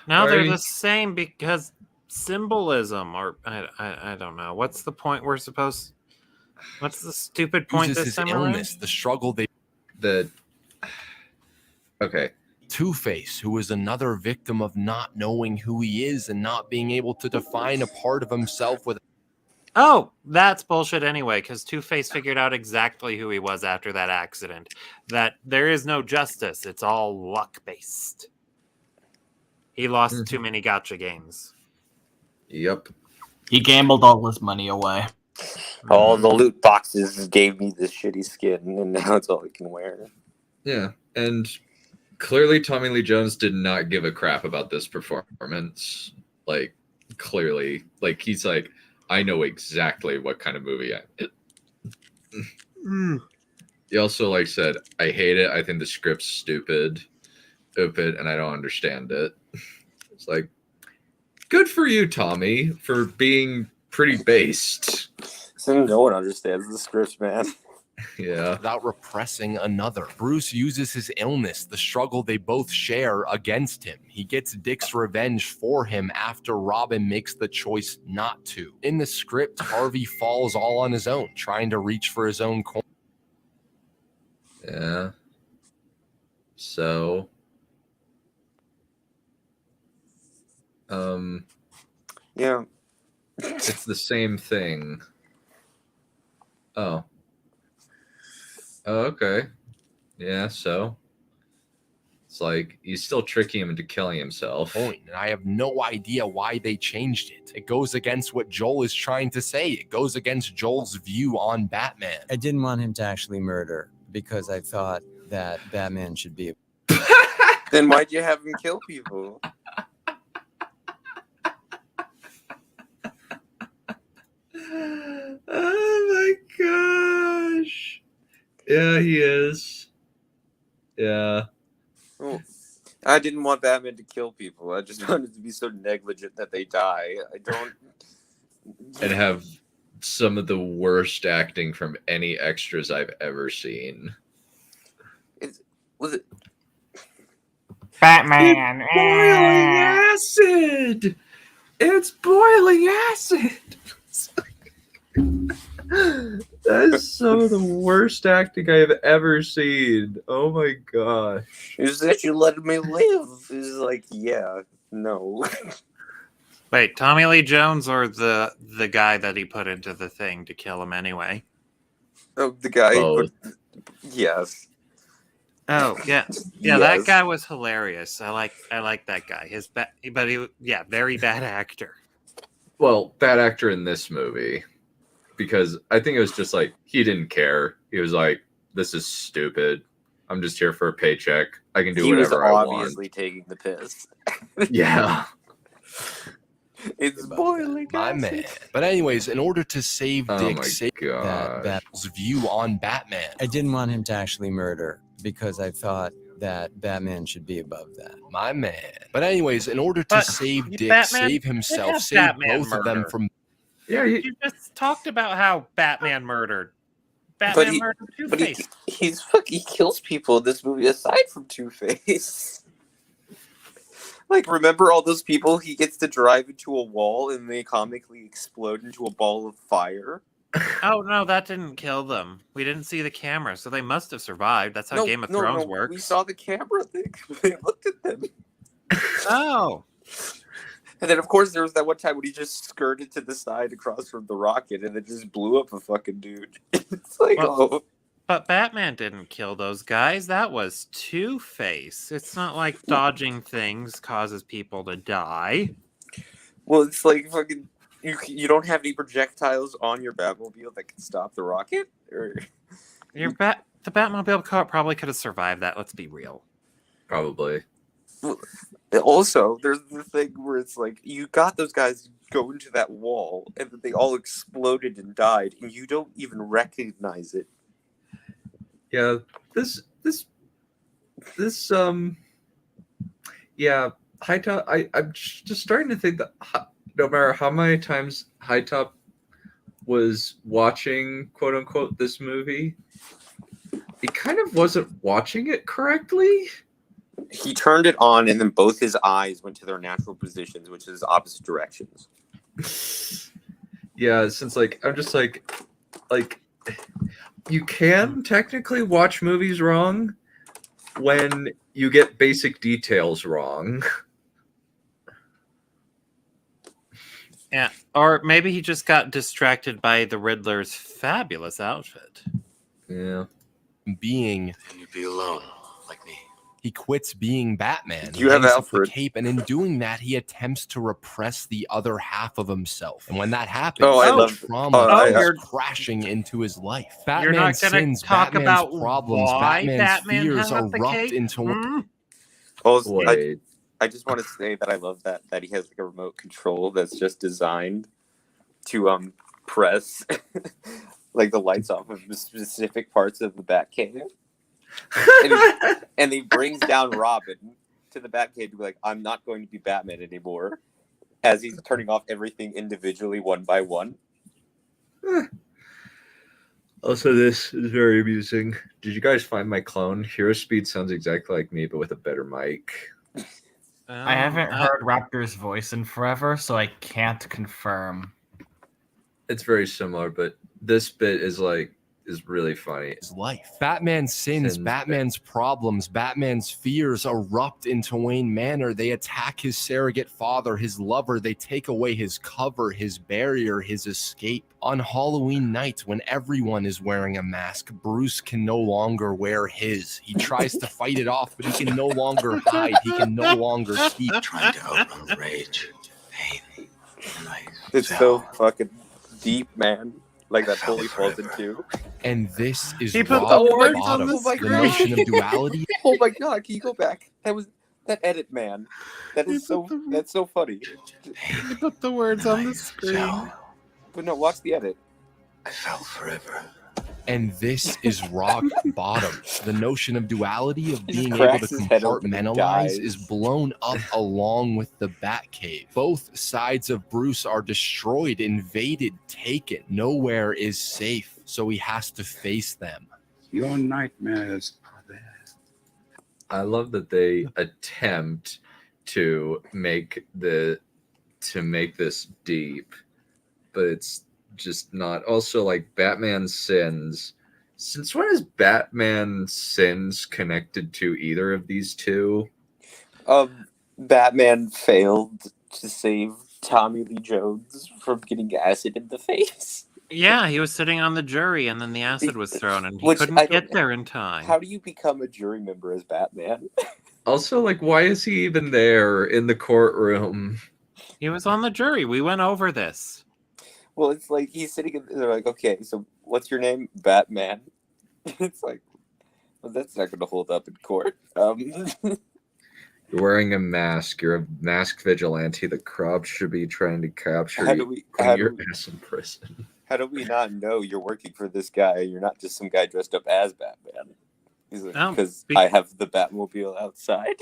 Now they're the same because symbolism, or I don't know. What's the point we're supposed? What's the stupid point Uses this his time illness, around? the struggle Okay. Two-Face, who is another victim of not knowing who he is and not being able to define a part of himself with. Oh, that's bullshit anyway, because Two-Face figured out exactly who he was after that accident. That there is no justice. It's all luck-based. He lost too many gotcha games. Yep. He gambled all his money away. All the loot boxes gave me this shitty skin, and now it's all he can wear. Yeah, and clearly Tommy Lee Jones did not give a crap about this performance. Like, clearly. Like, he's like, I know exactly what kind of movie He also, like, said, I hate it. I think the script's stupid, and I don't understand it. It's like, good for you, Tommy, for being pretty based. So no one understands the scripts, man. Yeah. Without repressing another. Bruce uses his illness, the struggle they both share, against him. He gets Dick's revenge for him after Robin makes the choice not to. In the script, Harvey falls all on his own, trying to reach for his own coin. Yeah. So, yeah. It's the same thing. Oh, okay. Yeah, so it's like he's still tricking him into killing himself. And I have no idea why they changed it. It goes against what Joel is trying to say. It goes against Joel's view on Batman. I didn't want him to actually murder because I thought that Batman should be. Then why'd you have him kill people? Oh my gosh. Yeah, he is. Yeah. Oh, I didn't want Batman to kill people. I just wanted to be so negligent that they die. I don't. And have some of the worst acting from any extras I've ever seen. Was it Batman? It's boiling acid. It's boiling acid. That is some of the worst acting I have ever seen. Oh my gosh. Is that you let me live? It's like, yeah, no. Wait, Tommy Lee Jones or the guy that he put into the thing to kill him anyway? Oh, the guy. Both. Yes. Oh yeah, yeah. Yes. That guy was hilarious. I like that guy. Very bad actor. Well, bad actor in this movie. Because I think it was just like, he didn't care. He was like, this is stupid. I'm just here for a paycheck. I can do whatever I want. He was obviously taking the piss. Yeah. It's boiling. My man. But anyways, in order to save Dick That's view on Batman, I didn't want him to actually murder because I thought that Batman should be above that. my man. But anyways, in order to save Dick, Batman save did himself, have save Batman both of them murder. from. Yeah, You just talked about how Batman murdered. But Batman he, murdered but Two-Face. he kills people in this movie aside from Two-Face. Like, remember all those people he gets to drive into a wall and they comically explode into a ball of fire? Oh no, that didn't kill them. We didn't see the camera, so they must have survived. That's how Game of Thrones works. We saw the camera thing. We looked at them. Oh. And then, of course, there was that one time when he just skirted to the side across from the rocket and it just blew up a fucking dude. It's like, But Batman didn't kill those guys. That was Two-Face. It's not like dodging things causes people to die. Well, it's like fucking... You don't have any projectiles on your Batmobile that can stop the rocket? Or... The Batmobile probably could have survived that, let's be real. Probably. Also, there's the thing where it's like, you got those guys go into that wall, and then they all exploded and died, and you don't even recognize it. Yeah, yeah, HiTop, I'm just starting to think that no matter how many times HiTop was watching, quote unquote, this movie, he kind of wasn't watching it correctly. He turned it on, and then both his eyes went to their natural positions, which is opposite directions. Yeah, since I'm just like you can technically watch movies wrong when you get basic details wrong. Yeah, or maybe he just got distracted by the Riddler's fabulous outfit. Yeah. Being... And you'd be alone, like me. He quits being Batman. You have hangs up Alfred. the cape, and in doing that, he attempts to repress the other half of himself. And when that happens, trauma goes crashing into his life. You're not Batman's gonna sins, talk Batman's about problems, why Batman's Batman fears has the erupt cape? into. Also, I just want to say that I love that he has like a remote control that's just designed to press like the lights off of specific parts of the Batcave. And he brings down Robin to the Batcave to be like, I'm not going to be Batman anymore, as he's turning off everything individually one by one. Also, this is very amusing. Did you guys find my clone? Hero Speed sounds exactly like me, but with a better mic. I haven't heard Raptor's voice in forever, so I can't confirm. It's very similar, but this bit is really funny. His life. Batman's sins, Batman's problems, Batman's fears erupt into Wayne Manor. They attack his surrogate father, his lover. They take away his cover, his barrier, his escape. On Halloween night, when everyone is wearing a mask, Bruce can no longer wear his. He tries to fight it off, but he can no longer hide. He can no longer keep trying to outrun the rage, pain, life. It's so fucking deep, man. Like that bully falls into. And this is He put rock the words bottom. on the The screen. notion of duality. Oh my god, can you go back? That edit, man. That's so funny. He put the words on the screen. But no, watch the edit. I fell forever. And this is rock bottom. The notion of duality, of being able cracks to his head open and compartmentalize, dies. is blown up along with the Batcave. Both sides of Bruce are destroyed, invaded, taken. Nowhere is safe, so he has to face them. Your nightmares are there. I love that they attempt to make this deep, but it's just not. Also, like, Batman's sins. Since when is Batman's sins connected to either of these two? Batman failed to save Tommy Lee Jones from getting acid in the face. Yeah, he was sitting on the jury, and then the acid was thrown, and he Which couldn't get there in time. How do you become a jury member as Batman? Also, like, why is he even there in the courtroom? He was on the jury. We went over this. Well, it's like he's sitting in, they're like, okay, so what's your name? Batman. It's like, well, that's not going to hold up in court. You're wearing a mask. You're a mask vigilante. The cops should be trying to capture you. Putting your ass in prison. How do we not know you're working for this guy? You're not just some guy dressed up as Batman. He's like, because I have the Batmobile outside.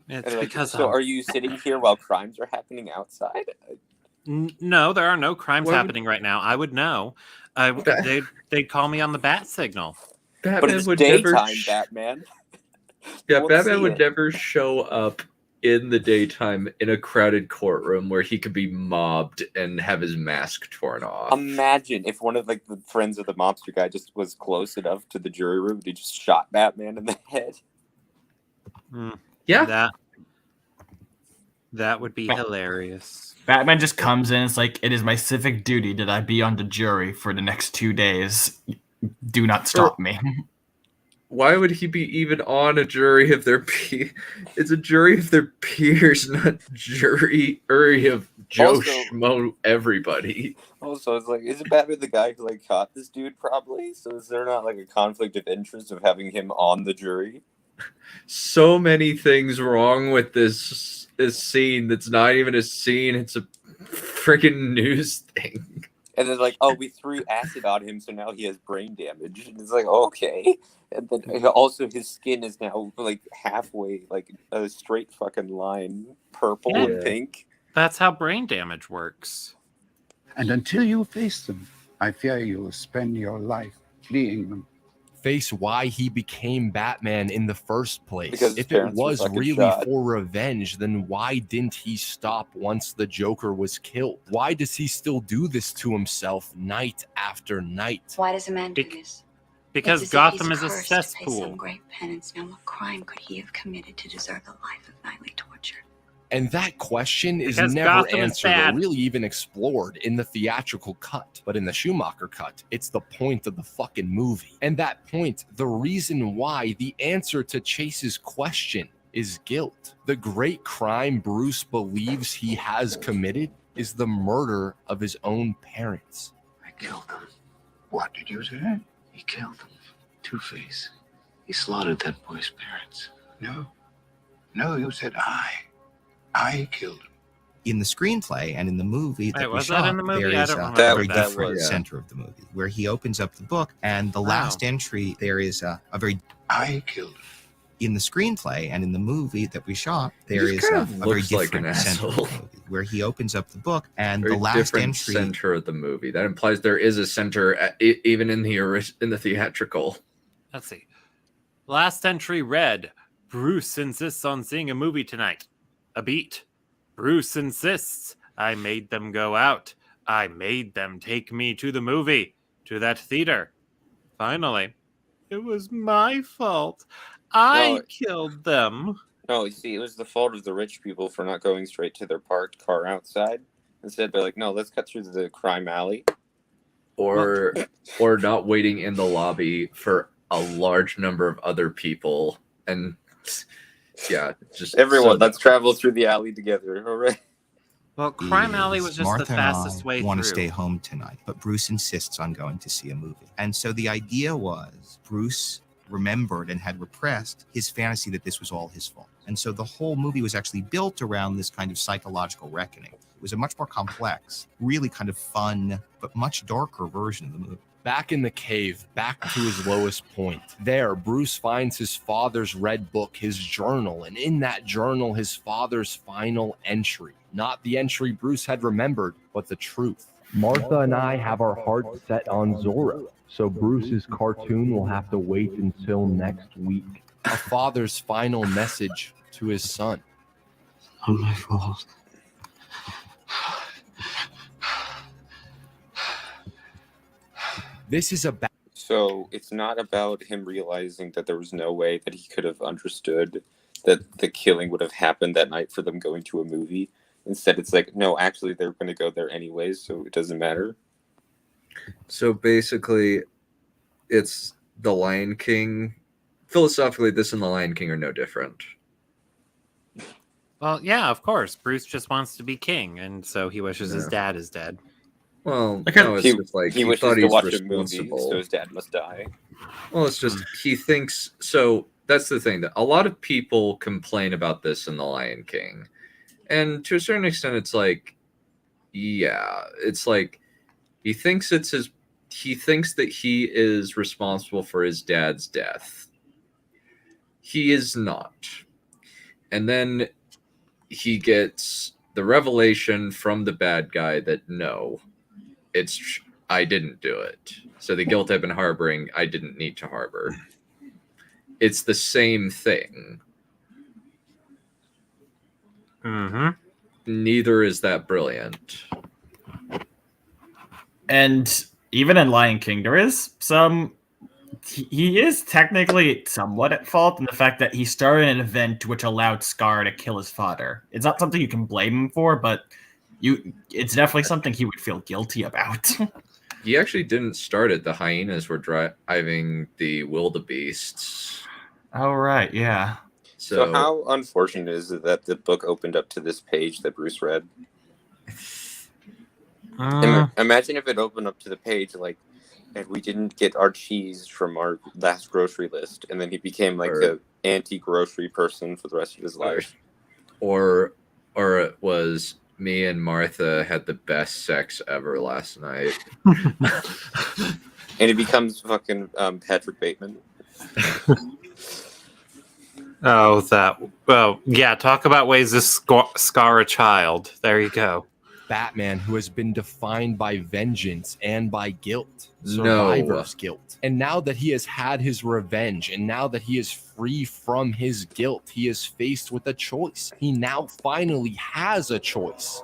It's like, because so are you sitting here while crimes are happening outside? No, there are no crimes happening right now. I would know. They'd call me on the bat signal. Batman but it's would daytime, never Batman. Yeah, won't Batman see would it. never show up in the daytime in a crowded courtroom where he could be mobbed and have his mask torn off. Imagine if one of like the friends of the mobster guy just was close enough to the jury room, he just shot Batman in the head. Yeah, that would be hilarious. Batman just comes in. It's like, it is my civic duty that I be on the jury for the next 2 days. Do not stop me. Why would he be even on a jury if they're it's a jury of their peers, not jury of Joe Schmo everybody. Also, it's like, isn't Batman the guy who like caught this dude probably? So is there not like a conflict of interest of having him on the jury? So many things wrong with this scene that's not even a scene, it's a freaking news thing. And then like, oh, we threw acid on him, so now he has brain damage. And it's like, okay. And then also his skin is now like halfway, like a straight fucking line, purple and pink. That's how brain damage works. And until you face them, I fear you will spend your life fleeing them. Face why he became Batman in the first place. Because if it parents were was fucking really shot. for revenge, then why didn't he stop once the Joker was killed? Why does he still do this to himself night after night? Why does a man do this? Because It's as if Gotham he's is a cursed to pay cesspool. some great penance. Now, what crime could he have committed to deserve the life of nightly torture? And that question is Because never Gotham is answered or bad. really even explored in the theatrical cut. But in the Schumacher cut, it's the point of the fucking movie. And that point, the reason why, the answer to Chase's question is guilt. The great crime Bruce believes he has committed is the murder of his own parents. I killed them. What did you say? He killed them. Two-Face. He slaughtered that boy's parents. No. No, you said I killed him. In the screenplay and in the movie that Wait, we was that shot, in the movie? there I is don't a remember very that. different center of the movie where he opens up the book, and the last entry there is a very. I killed him. In the screenplay and in the movie that we shot, there He is just a kind of very looks like different an center of asshole. the movie where he opens up the book, and Very the last different entry. center of the movie. That implies there is a center even in the theatrical. Let's see. Last entry read, Bruce insists on seeing a movie tonight. A beat. Bruce insists. I made them go out. I made them take me to the movie, to that theater. Finally, it was my fault. I killed them. No, you see, it was the fault of the rich people for not going straight to their parked car outside. Instead, they're like, no, let's cut through the crime alley. Or not waiting in the lobby for a large number of other people. And yeah, just Everyone, let's travel through the alley together. All right. Well, Crime Alley was just Martha the fastest and I way want through. to stay home tonight, but Bruce insists on going to see a movie. And so the idea was Bruce remembered and had repressed his fantasy that this was all his fault. And so the whole movie was actually built around this kind of psychological reckoning. It was a much more complex, really kind of fun, but much darker version of the movie. Back in the cave, back to his lowest point. There, Bruce finds his father's red book, his journal, and in that journal, his father's final entry. Not the entry Bruce had remembered, but the truth. Martha and I have our hearts set on Zorro, so Bruce's cartoon will have to wait until next week. A father's final message to his son. Not my fault. This is a So it's not about him realizing that there was no way that he could have understood that the killing would have happened that night for them going to a movie. Instead, it's like, no, actually, they're going to go there anyways, so it doesn't matter. So basically, it's The Lion King. Philosophically, this and The Lion King are no different. Well, yeah, of course. Bruce just wants to be king, and so he wishes his dad is dead. Well, no, it's just like he wishes thought to he's watch a movie, responsible. so his dad must die. Well, it's just he thinks so. that's the thing, that a lot of people complain about this in The Lion King. And to a certain extent, it's like, yeah, it's like he thinks that he is responsible for his dad's death. He is not. And then he gets the revelation from the bad guy that no, I didn't do it. So the guilt I've been harboring, I didn't need to harbor. It's the same thing. Mm-hmm. Neither is that brilliant. And even in Lion King, there is some. He is technically somewhat at fault in the fact that he started an event which allowed Scar to kill his father. It's not something you can blame him for, but it's definitely something he would feel guilty about. He actually didn't start it. The hyenas were driving the wildebeests. Oh, right, yeah. So how unfortunate is it that the book opened up to this page that Bruce read? Imagine if it opened up to the page like, and we didn't get our cheese from our last grocery list, and then he became like an anti-grocery person for the rest of his life. Or it was me and Martha had the best sex ever last night. And he becomes fucking Patrick Bateman. Yeah, talk about ways to scar a child. There you go. Batman, who has been defined by vengeance and by guilt, survivor's guilt. And now that he has had his revenge, and now that he is free from his guilt, he is faced with a choice. He now finally has a choice.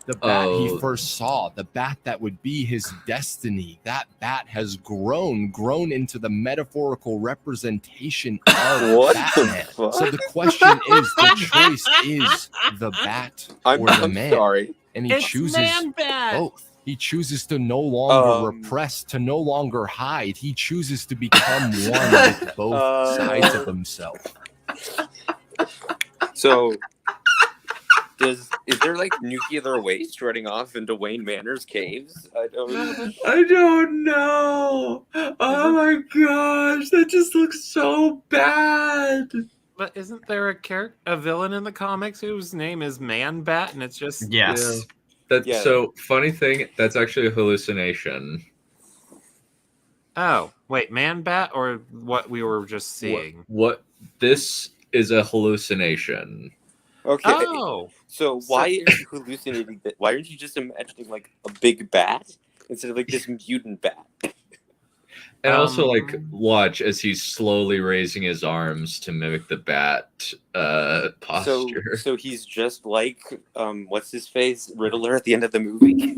The bat he first saw, the bat that would be his destiny, that bat has grown into the metaphorical representation of Batman. So the question is, the choice is the bat or the man. Sorry. And he chooses both. He chooses to no longer repress, to no longer hide. He chooses to become one with both sides of himself. So... Is there like nuclear waste running off into Wayne Manor's caves? I don't know. Oh my gosh, that just looks so bad. But isn't there a villain in the comics whose name is Man Bat, and it's just yes. Yeah. So funny thing, that's actually a hallucination. Oh wait, Man Bat or what we were just seeing? What this is a hallucination. Okay. Oh. So why are you hallucinating that? Why aren't you just imagining like a big bat instead of like this mutant bat? And also like watch as he's slowly raising his arms to mimic the bat posture. So he's just like what's his face? Riddler at the end of the movie.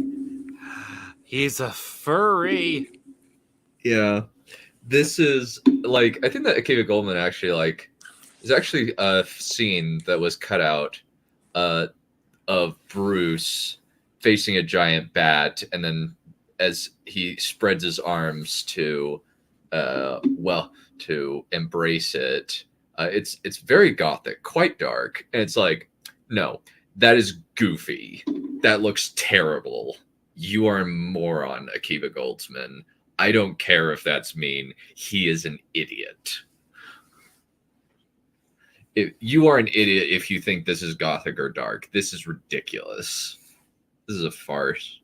He's a furry. Yeah. This is like I think that Akiva Goldman actually like there's actually a scene that was cut out of Bruce facing a giant bat, and then as he spreads his arms to embrace it, it's very gothic, quite dark, and it's like, no, that is goofy. That looks terrible. You are a moron, Akiva Goldsman. I don't care if that's mean. He is an idiot. You are an idiot if you think this is gothic or dark. This is ridiculous. This is a farce.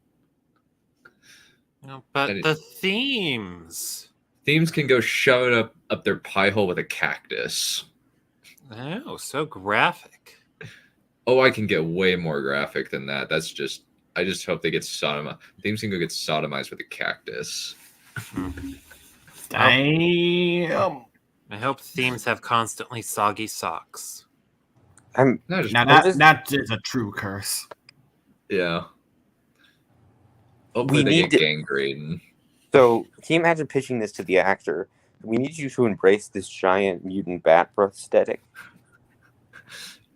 No, but the themes can go shove it up their pie hole with a cactus. Oh, so graphic. Oh, I can get way more graphic than that. I just hope they get sodomized. Themes can go get sodomized with a cactus. Damn. I hope themes have constantly soggy socks. That is a true curse. Yeah. Hopefully they get gangrene. So, can you imagine pitching this to the actor? We need you to embrace this giant mutant bat prosthetic.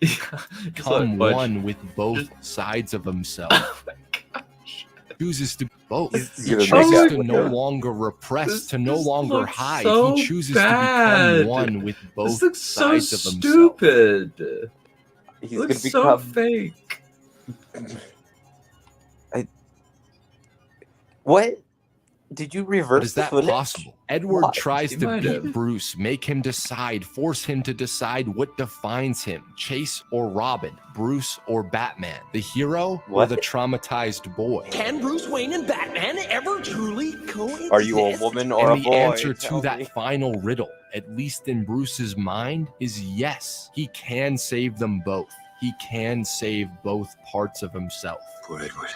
Become one with both sides of himself. Chooses to both. He chooses to no longer repress, to no longer hide. He chooses to become one with both sides of himself. Stupid. He's going to become so fake. What? Did you reverse? But is that footage? possible? Edward What? tries He to might beat have. Bruce, make him decide, force him to decide what defines him: Chase or Robin, Bruce or Batman, the hero or What? the traumatized boy. Can Bruce Wayne and Batman ever truly coexist? Are you a woman or And a the boy? answer to Tell that me. final riddle, at least in Bruce's mind, is yes. He can save them both. He can save both parts of himself. Poor Edward.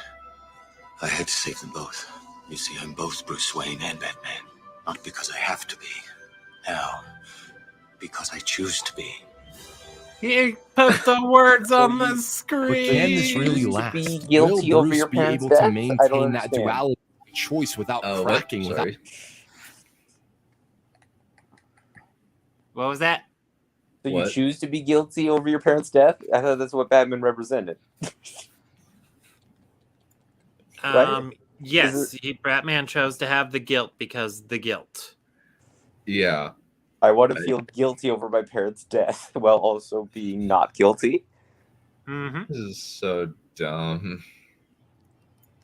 I had to save them both. You see, I'm both Bruce Wayne and Batman. Not because I have to be. Now, because I choose to be. He put the words on the screen. But can this really Be last? guilty Will over Bruce your be parents' able death? to I don't maintain that understand. duality of choice without cracking? Without... What was that? So you What? choose to be guilty over your parents' death? I thought that's what Batman represented. Yes, Batman chose to have the guilt because the guilt. Yeah. I want to feel guilty over my parents' death while also being not guilty. Mm-hmm. This is so dumb.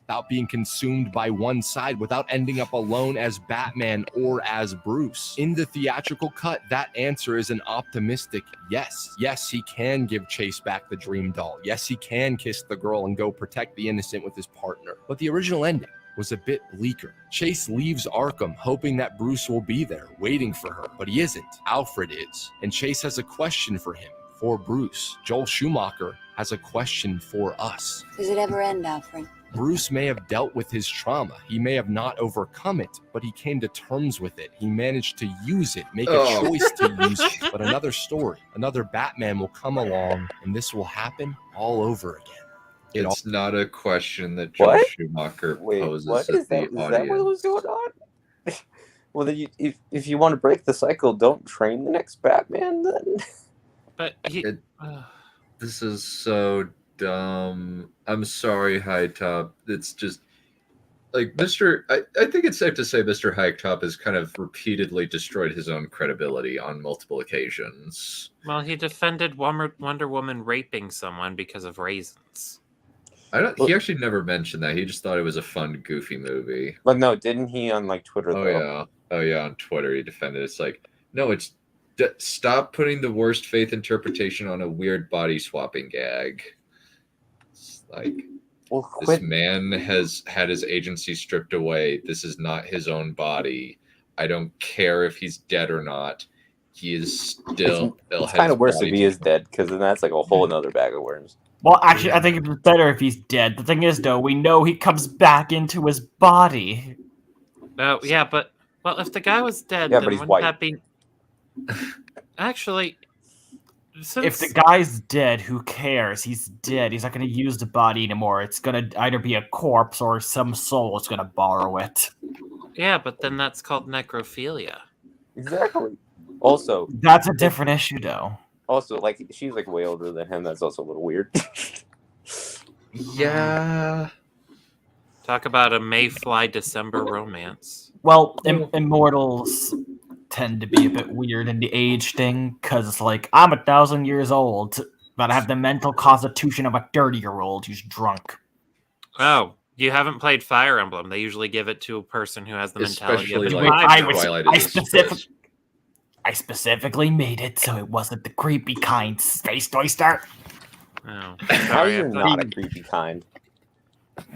Without being consumed by one side, without ending up alone as Batman or as Bruce. In the theatrical cut, that answer is an optimistic yes. Yes, he can give Chase back the dream doll. Yes, he can kiss the girl and go protect the innocent with his partner. But the original ending was a bit bleaker. Chase leaves Arkham hoping that Bruce will be there, waiting for her, but he isn't. Alfred is. And Chase has a question for him, for Bruce. Joel Schumacher has a question for us. Does it ever end, Alfred? Bruce may have dealt with his trauma. He may have not overcome it, but he came to terms with it. He managed to use it, make a choice to use it. But another story, another Batman will come along, and this will happen all over again. It's not a question that Joel Schumacher poses What at is the that? Is that what audience. was going on? Well, then if you want to break the cycle, don't train the next Batman then. But This is so dumb. I'm sorry, HiTop. It's just like I think it's safe to say Mr. HiTop has kind of repeatedly destroyed his own credibility on multiple occasions. Well, he defended Wonder Woman raping someone because of raisins. He actually never mentioned that. He just thought it was a fun, goofy movie. But no, didn't he on like Twitter? Oh yeah, on Twitter he defended. It's like, no, it's stop putting the worst faith interpretation on a weird body swapping gag. It's like, this man has had his agency stripped away. This is not his own body. I don't care if he's dead or not. He is still. It's kind of worse if he is dead, because then that's like a whole another bag of worms. Well, actually, I think it's better if he's dead. The thing is, though, we know he comes back into his body. Oh, yeah, but if the guy was dead, Yeah, then but he's wouldn't white. that be? Actually, If the guy's dead, who cares? He's dead. He's not going to use the body anymore. It's going to either be a corpse or some soul is going to borrow it. Yeah, but then that's called necrophilia. Exactly. Also, That's a different issue, though. Also, like, she's like way older than him. That's also a little weird. Yeah. Talk about a Mayfly December romance. Well, immortals tend to be a bit weird in the age thing, because it's like, I'm 1,000 years old, but I have the mental constitution of a 30-year-old who's drunk. Oh, you haven't played Fire Emblem. They usually give it to a person who has the mentality of Especially, a like, 5-year-old. Twilight I specifically made it so it wasn't the creepy kind, Space Oyster. Oh, How sorry, you're not a creepy kind?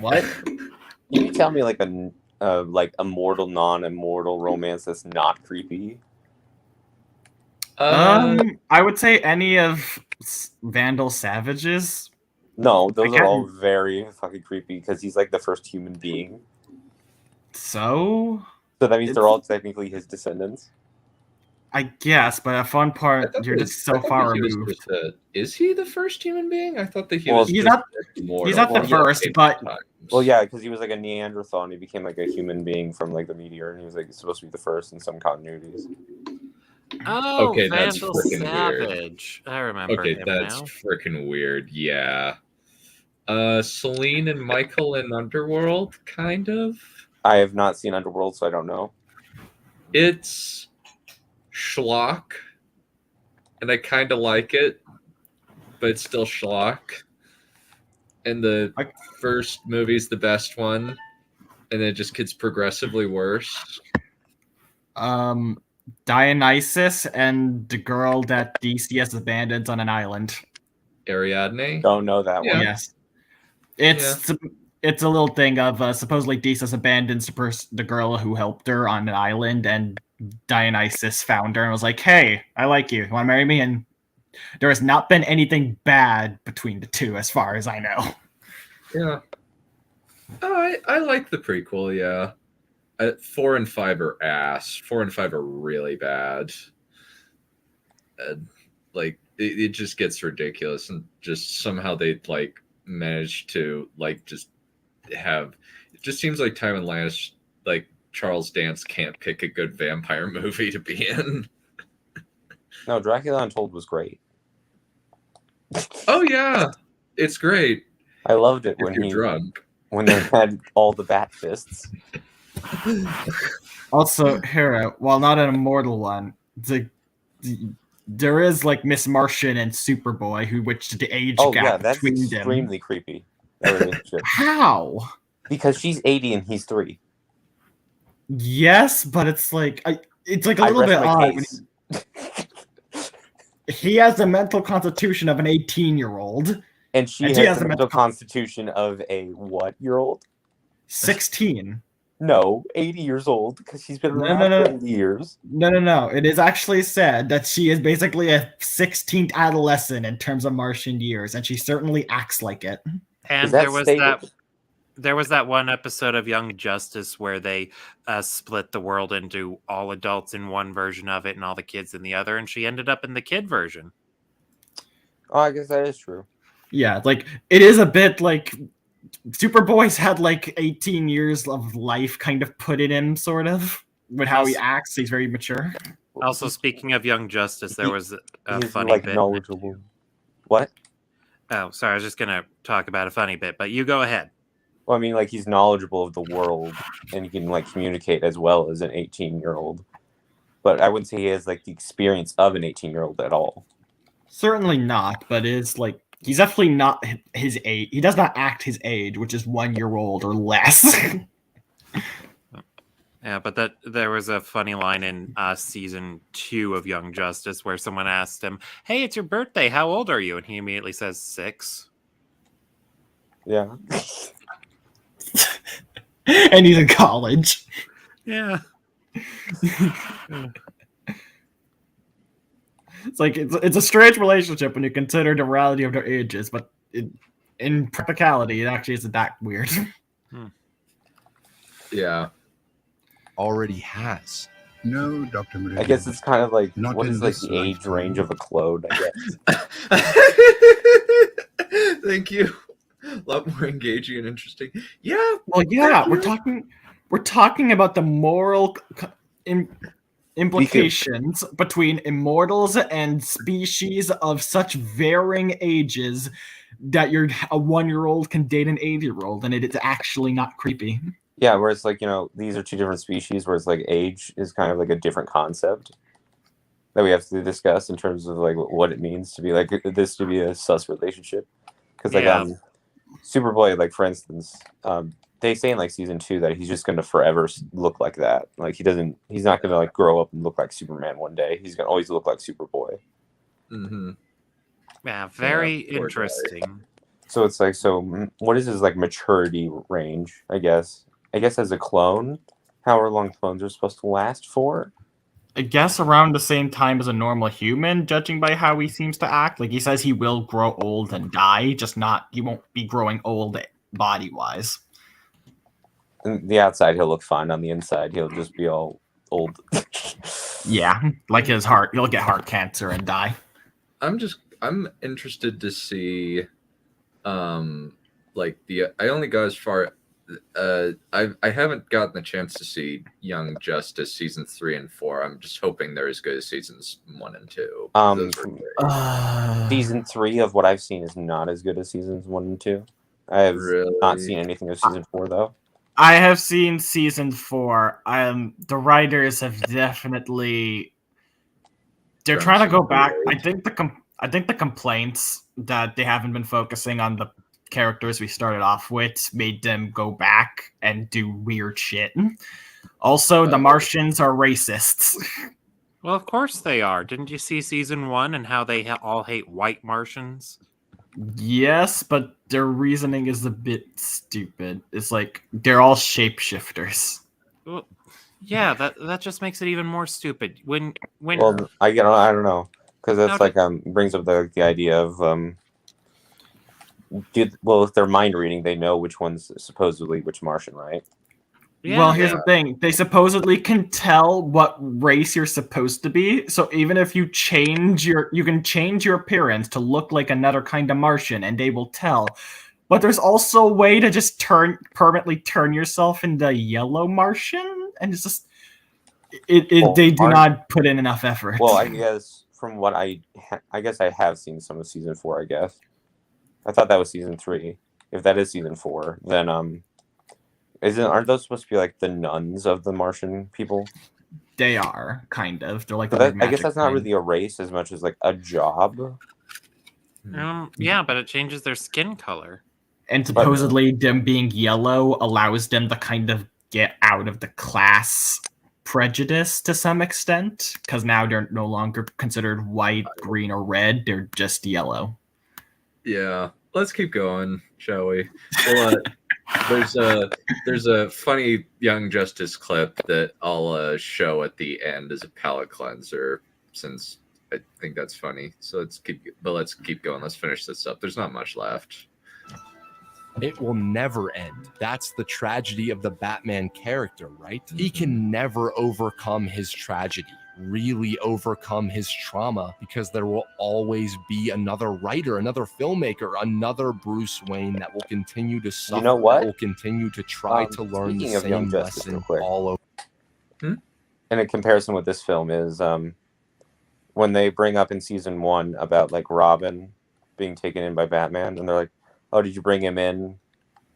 What? Can you tell me like a mortal, non-immortal romance that's not creepy? I would say any of Vandal Savage's. No, those are all very fucking creepy because he's like the first human being. So that means they're all technically his descendants. I guess, but a fun part, you're just so far removed. Is he the first human being? I thought that he Well, was. He's just not. immortal. He's not the first, but Well, yeah, because he was like a Neanderthal and he became like a human being from like the meteor, and he was like supposed to be the first in some continuities. Oh, Okay, that's Vandal freaking weird. Savage. I remember Okay, him that's now. freaking weird. Yeah. Celine and Michael in Underworld, kind of. I have not seen Underworld, so I don't know. It's schlock, and I kind of like it, but it's still schlock. And the first movie's the best one. And then it just gets progressively worse. Dionysus and the girl that DCS abandons on an island. Ariadne? Don't know that one. Yes. It's a little thing of supposedly Theseus abandons the girl who helped her on an island, and Dionysus found her and was like, "Hey, I like you. You want to marry me?" And there has not been anything bad between the two, as far as I know. Yeah. Oh, I like the prequel. Yeah. 4 and 5 are ass. 4 and 5 are really bad. Like it just gets ridiculous, and just somehow they like manage to like just have. It just seems like Tywin Lannister, like Charles Dance, can't pick a good vampire movie to be in. No, Dracula Untold was great. Oh yeah, it's great. I loved it If you're drunk. when they had all the bat fists. Also, Hera, while not an immortal one, there is like Miss Martian and Superboy, which the age gap that's between them. extremely creepy. That relationship. How? Because she's 80 and he's 3. Yes, but it's like a little bit odd. He has the mental constitution of an 18-year-old. And she has the mental constitution of a what-year-old? 16. No, 80 years old, because she's been around for 80 years. No. It is actually said that she is basically a 16th adolescent in terms of Martian years, and she certainly acts like it. And there was that one episode of Young Justice where they split the world into all adults in one version of it and all the kids in the other, and she ended up in the kid version. Oh, I guess that is true. Yeah, like it is a bit like Superboy's had like 18 years of life kind of put in him, sort of, with how he acts. He's very mature. Also, speaking of Young Justice, there was a He's funny like bit. knowledgeable. What? Oh, sorry, I was just gonna talk about a funny bit, but you go ahead. Well, I mean, like he's knowledgeable of the world and he can like communicate as well as an 18-year-old. But I wouldn't say he has like the experience of an 18-year-old at all. Certainly not, but it's like he's definitely not his age. He does not act his age, which is 1 year old or less. Yeah, but there was a funny line in season 2 of Young Justice where someone asked him, "Hey, it's your birthday. How old are you?" And he immediately says 6. Yeah. And he's in college. Yeah. It's like it's a strange relationship when you consider the reality of their ages, but in practicality, it actually isn't that weird. Yeah. Already has. No, Dr. Meridian. I guess it's kind of like Not what in is like this the age lifetime. range of a clone, I guess. Thank you. A lot more engaging and interesting. Yeah. Well, yeah, we're talking about the moral implications between immortals and species of such varying ages that a 1 year old can date an 8-year-old, and it is actually not creepy. Yeah, where it's like, these are two different species, where it's like age is kind of like a different concept that we have to discuss in terms of like what it means to be like this to be a sus relationship. Because like Superboy, like for instance, they say in like season 2 that he's just going to forever look like that. Like he's not going to like grow up and look like Superman one day. He's going to always look like Superboy. Mm-hmm. Yeah, very interesting. So it's like, what is his like maturity range? I guess as a clone, however long clones are supposed to last for. I guess around the same time as a normal human, judging by how he seems to act. Like he says he will grow old and die, he won't be growing old body-wise. On the outside, he'll look fine. On the inside, he'll just be all old. Yeah, like his heart. He'll get heart cancer and die. I'm interested to see, I only got as far. I haven't gotten the chance to see Young Justice season 3 and 4. I'm just hoping they're as good as seasons 1 and 2. Season 3 of what I've seen is not as good as seasons 1 and 2. I have not seen anything of season 4 though. I have seen season 4. The writers have definitely. They're trying to go back. I think the complaints that they haven't been focusing on the characters we started off with made them go back and do weird shit. Also, the Martians are racists. Well, of course they are. Didn't you see season 1 and how they all hate white Martians? Yes, but their reasoning is a bit stupid. It's like they're all shapeshifters. Well, yeah, that just makes it even more stupid. When Well, I don't know, because that's like brings up the idea of if they're mind reading, they know which one's supposedly which Martian, right? Yeah, well, here's the thing. They supposedly can tell what race you're supposed to be. So even if you can change your appearance to look like another kind of Martian, and they will tell. But there's also a way to just permanently turn yourself into yellow Martian, and it's just they do not put in enough effort. Well, I guess from what I guess I have seen some of season 4. I guess I thought that was season 3. If that is season 4, then aren't those supposed to be like the nuns of the Martian people? They are, kind of. They're like I guess that's not really a race as much as like a job. Yeah, but it changes their skin color. And supposedly them being yellow allows them to kind of get out of the class prejudice to some extent, because now they're no longer considered white, green, or red. They're just yellow. Yeah, let's keep going, shall we? Well, there's a funny Young Justice clip that I'll show at the end as a palate cleanser, since I think that's funny. So let's keep going. Let's finish this up. There's not much left. It will never end. That's the tragedy of the Batman character, right? He can never overcome his tragedy, really overcome his trauma, because there will always be another writer, another filmmaker, another Bruce Wayne that will continue to suffer, You know what? that will continue to try to learn the speaking of Young same Justice, lesson real quick. all over. And a comparison with this film is when they bring up in season 1 about like Robin being taken in by Batman, and they're like, "Oh, did you bring him in?"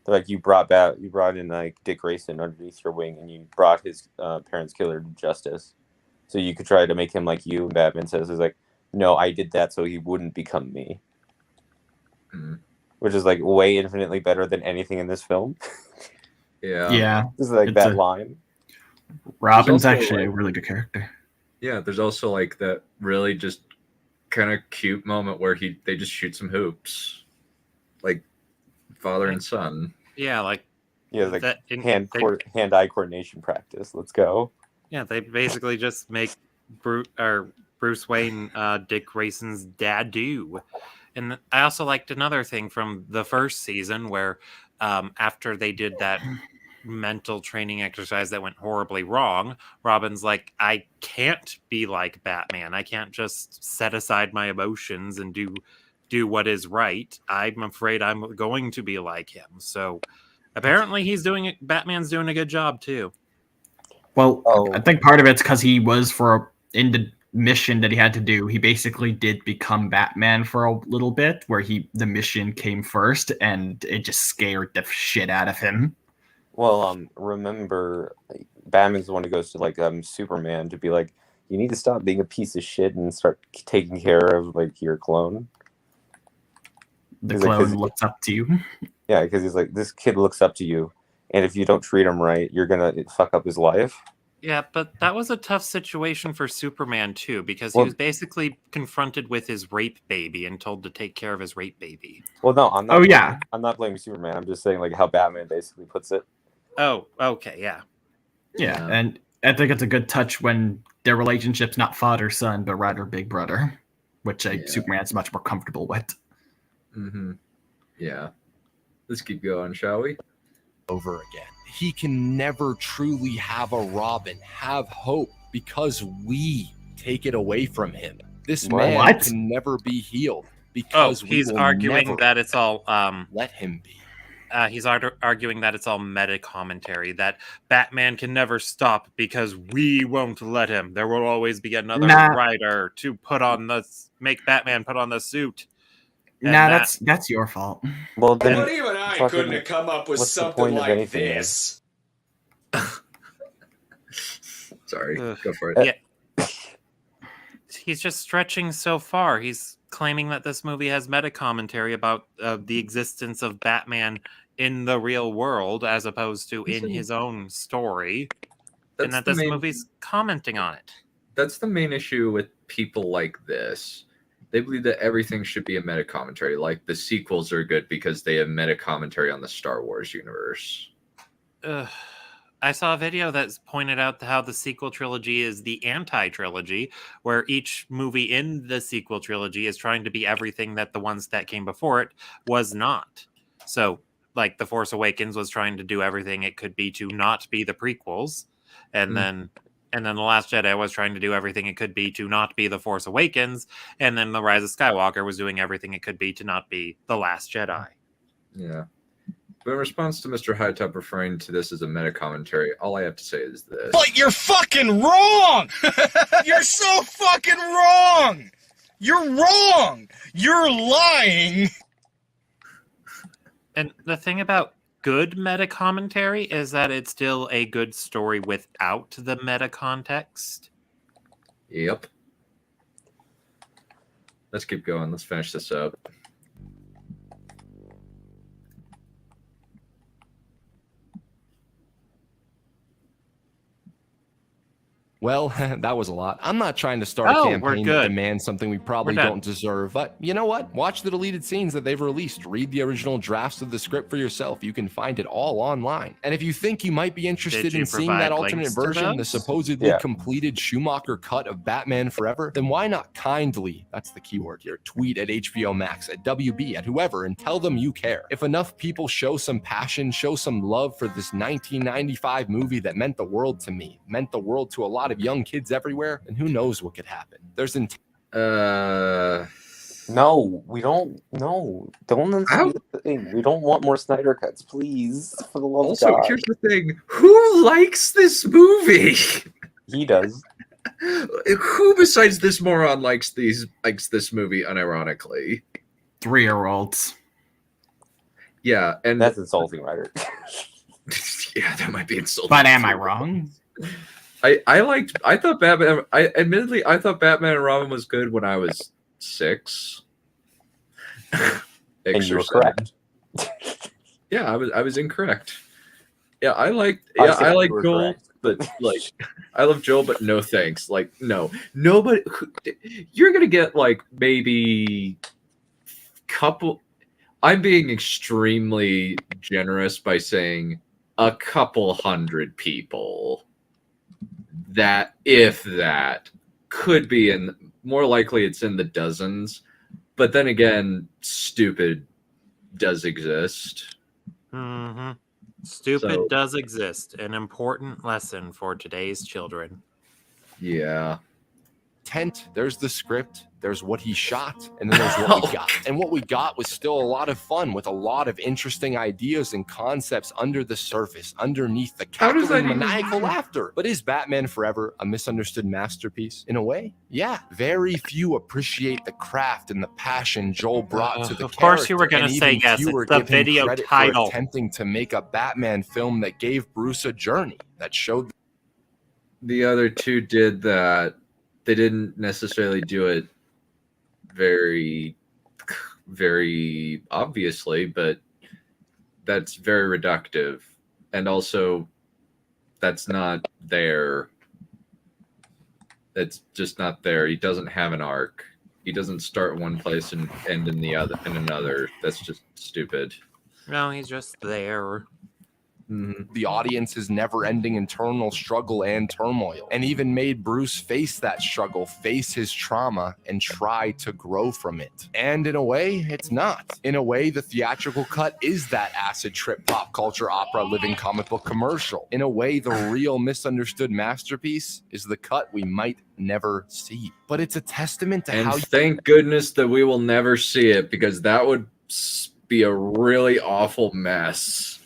They're like, "You brought in like Dick Grayson underneath your wing, and you brought his parents' killer to justice, so you could try to make him like you." And Batman says, "Is like, no, I did that so he wouldn't become me," which is like way infinitely better than anything in this film. Yeah. This is like that line. Robin's also, actually a like, really good character. Yeah, there's also like that really just kind of cute moment where they just shoot some hoops, like father and son. Yeah, like like hand-eye coordination practice. Let's go. Yeah, they basically just make Bruce Wayne Dick Grayson's dad do. And I also liked another thing from the first season where after they did that mental training exercise that went horribly wrong, Robin's like, I can't be like Batman. I can't just set aside my emotions and do what is right. I'm afraid I'm going to be like him. So apparently Batman's doing a good job too. Well, I think part of it's because he was in the mission that he had to do. He basically did become Batman for a little bit, where the mission came first, and it just scared the shit out of him. Well, remember, Batman's the one who goes to like Superman to be like, "You need to stop being a piece of shit and start taking care of like your clone." The clone looks up to you. Yeah, because he's like, "This kid looks up to you, and if you don't treat him right, you're gonna fuck up his life." Yeah, but that was a tough situation for Superman too, because he was basically confronted with his rape baby and told to take care of his rape baby. Well, no, I'm not. I'm not blaming Superman. I'm just saying like how Batman basically puts it. Oh, okay, yeah. Yeah, and I think it's a good touch when their relationship's not father-son, but rather big brother, which Superman's much more comfortable with. Mm-hmm. Yeah. Let's keep going, shall we? Over again. He can never truly have a Robin, have hope, because we take it away from him. This man can never be healed because he's arguing that it's all let him be. He's arguing that it's all meta commentary, that Batman can never stop because we won't let him. There will always be another writer to make Batman put on the suit. And that's your fault. Well, then, but even I couldn't have come up with something like this. Sorry, go for it. Yeah. he's just stretching so far. He's claiming that this movie has meta commentary about the existence of Batman in the real world as opposed to in his own story, and that this movie's commenting on it. That's the main issue with people like this. They believe that everything should be a meta commentary. Like the sequels are good because they have meta commentary on the Star Wars universe. I saw a video that pointed out how the sequel trilogy is the anti-trilogy, where each movie in the sequel trilogy is trying to be everything that the ones that came before it was not. So, like, The Force Awakens was trying to do everything it could be to not be the prequels, and then The Last Jedi was trying to do everything it could be to not be The Force Awakens, and then The Rise of Skywalker was doing everything it could be to not be The Last Jedi. Yeah. But in response to Mr. HiTop referring to this as a meta commentary, all I have to say is this. But you're fucking wrong! You're so fucking wrong! You're wrong! You're lying! And the thing about good meta commentary is that it's still a good story without the meta context. Yep. Let's keep going. Let's finish this up. Well, that was a lot. I'm not trying to start a campaign that demands something we probably don't deserve, but you know what? Watch the deleted scenes that they've released. Read the original drafts of the script for yourself. You can find it all online. And if you think you might be interested in seeing that alternate version, the supposedly completed Schumacher cut of Batman Forever, then why not kindly, that's the keyword here, tweet at HBO Max, at WB, at whoever, and tell them you care. If enough people show some passion, show some love for this 1995 movie that meant the world to me, meant the world to a lot of young kids everywhere, and who knows what could happen. There's no, we don't. No, don't unspeak the thing. We don't want more Snyder cuts, please. For the love of God. Also, here's the thing: who likes this movie? He does. Who besides this moron likes this movie? Unironically, 3-year-olds. Yeah, and that's insulting, Ryder. Yeah, that might be insulting. But am I wrong? I thought Batman. Admittedly, I thought Batman and Robin was good when I was 6. And you were correct. Yeah, I was incorrect. Yeah, I like Joel, but like I love Joel, but no thanks. Like no, nobody. You're gonna get like maybe couple. I'm being extremely generous by saying a couple hundred people. That, if that, could be in, more likely it's in the dozens. But then again, stupid does exist. Mm-hmm. Stupid does exist. An important lesson for today's children. Yeah. There's the script, there's what he shot, and then there's what we got. And what we got was still a lot of fun with a lot of interesting ideas and concepts under the surface, underneath the cackling maniacal laughter. But is Batman Forever a misunderstood masterpiece? In a way, yeah. Very few appreciate the craft and the passion Joel brought to the character. Of course you were going to say yes. It's the video title. Attempting to make a Batman film that gave Bruce a journey, that showed... The other two did that. They didn't necessarily do it very, very obviously, but that's very reductive. And also, that's not there. It's just not there. He doesn't have an arc. He doesn't start one place and end in the other, in another. That's just stupid. No, he's just there. The audience's never-ending internal struggle and turmoil, and even made Bruce face that struggle, face his trauma, and try to grow from it. And in a way, it's not. In a way, the theatrical cut is that acid trip pop culture opera living comic book commercial. In a way, the real misunderstood masterpiece is the cut we might never see. But it's a testament to how... thank goodness that we will never see it, because that would be a really awful mess.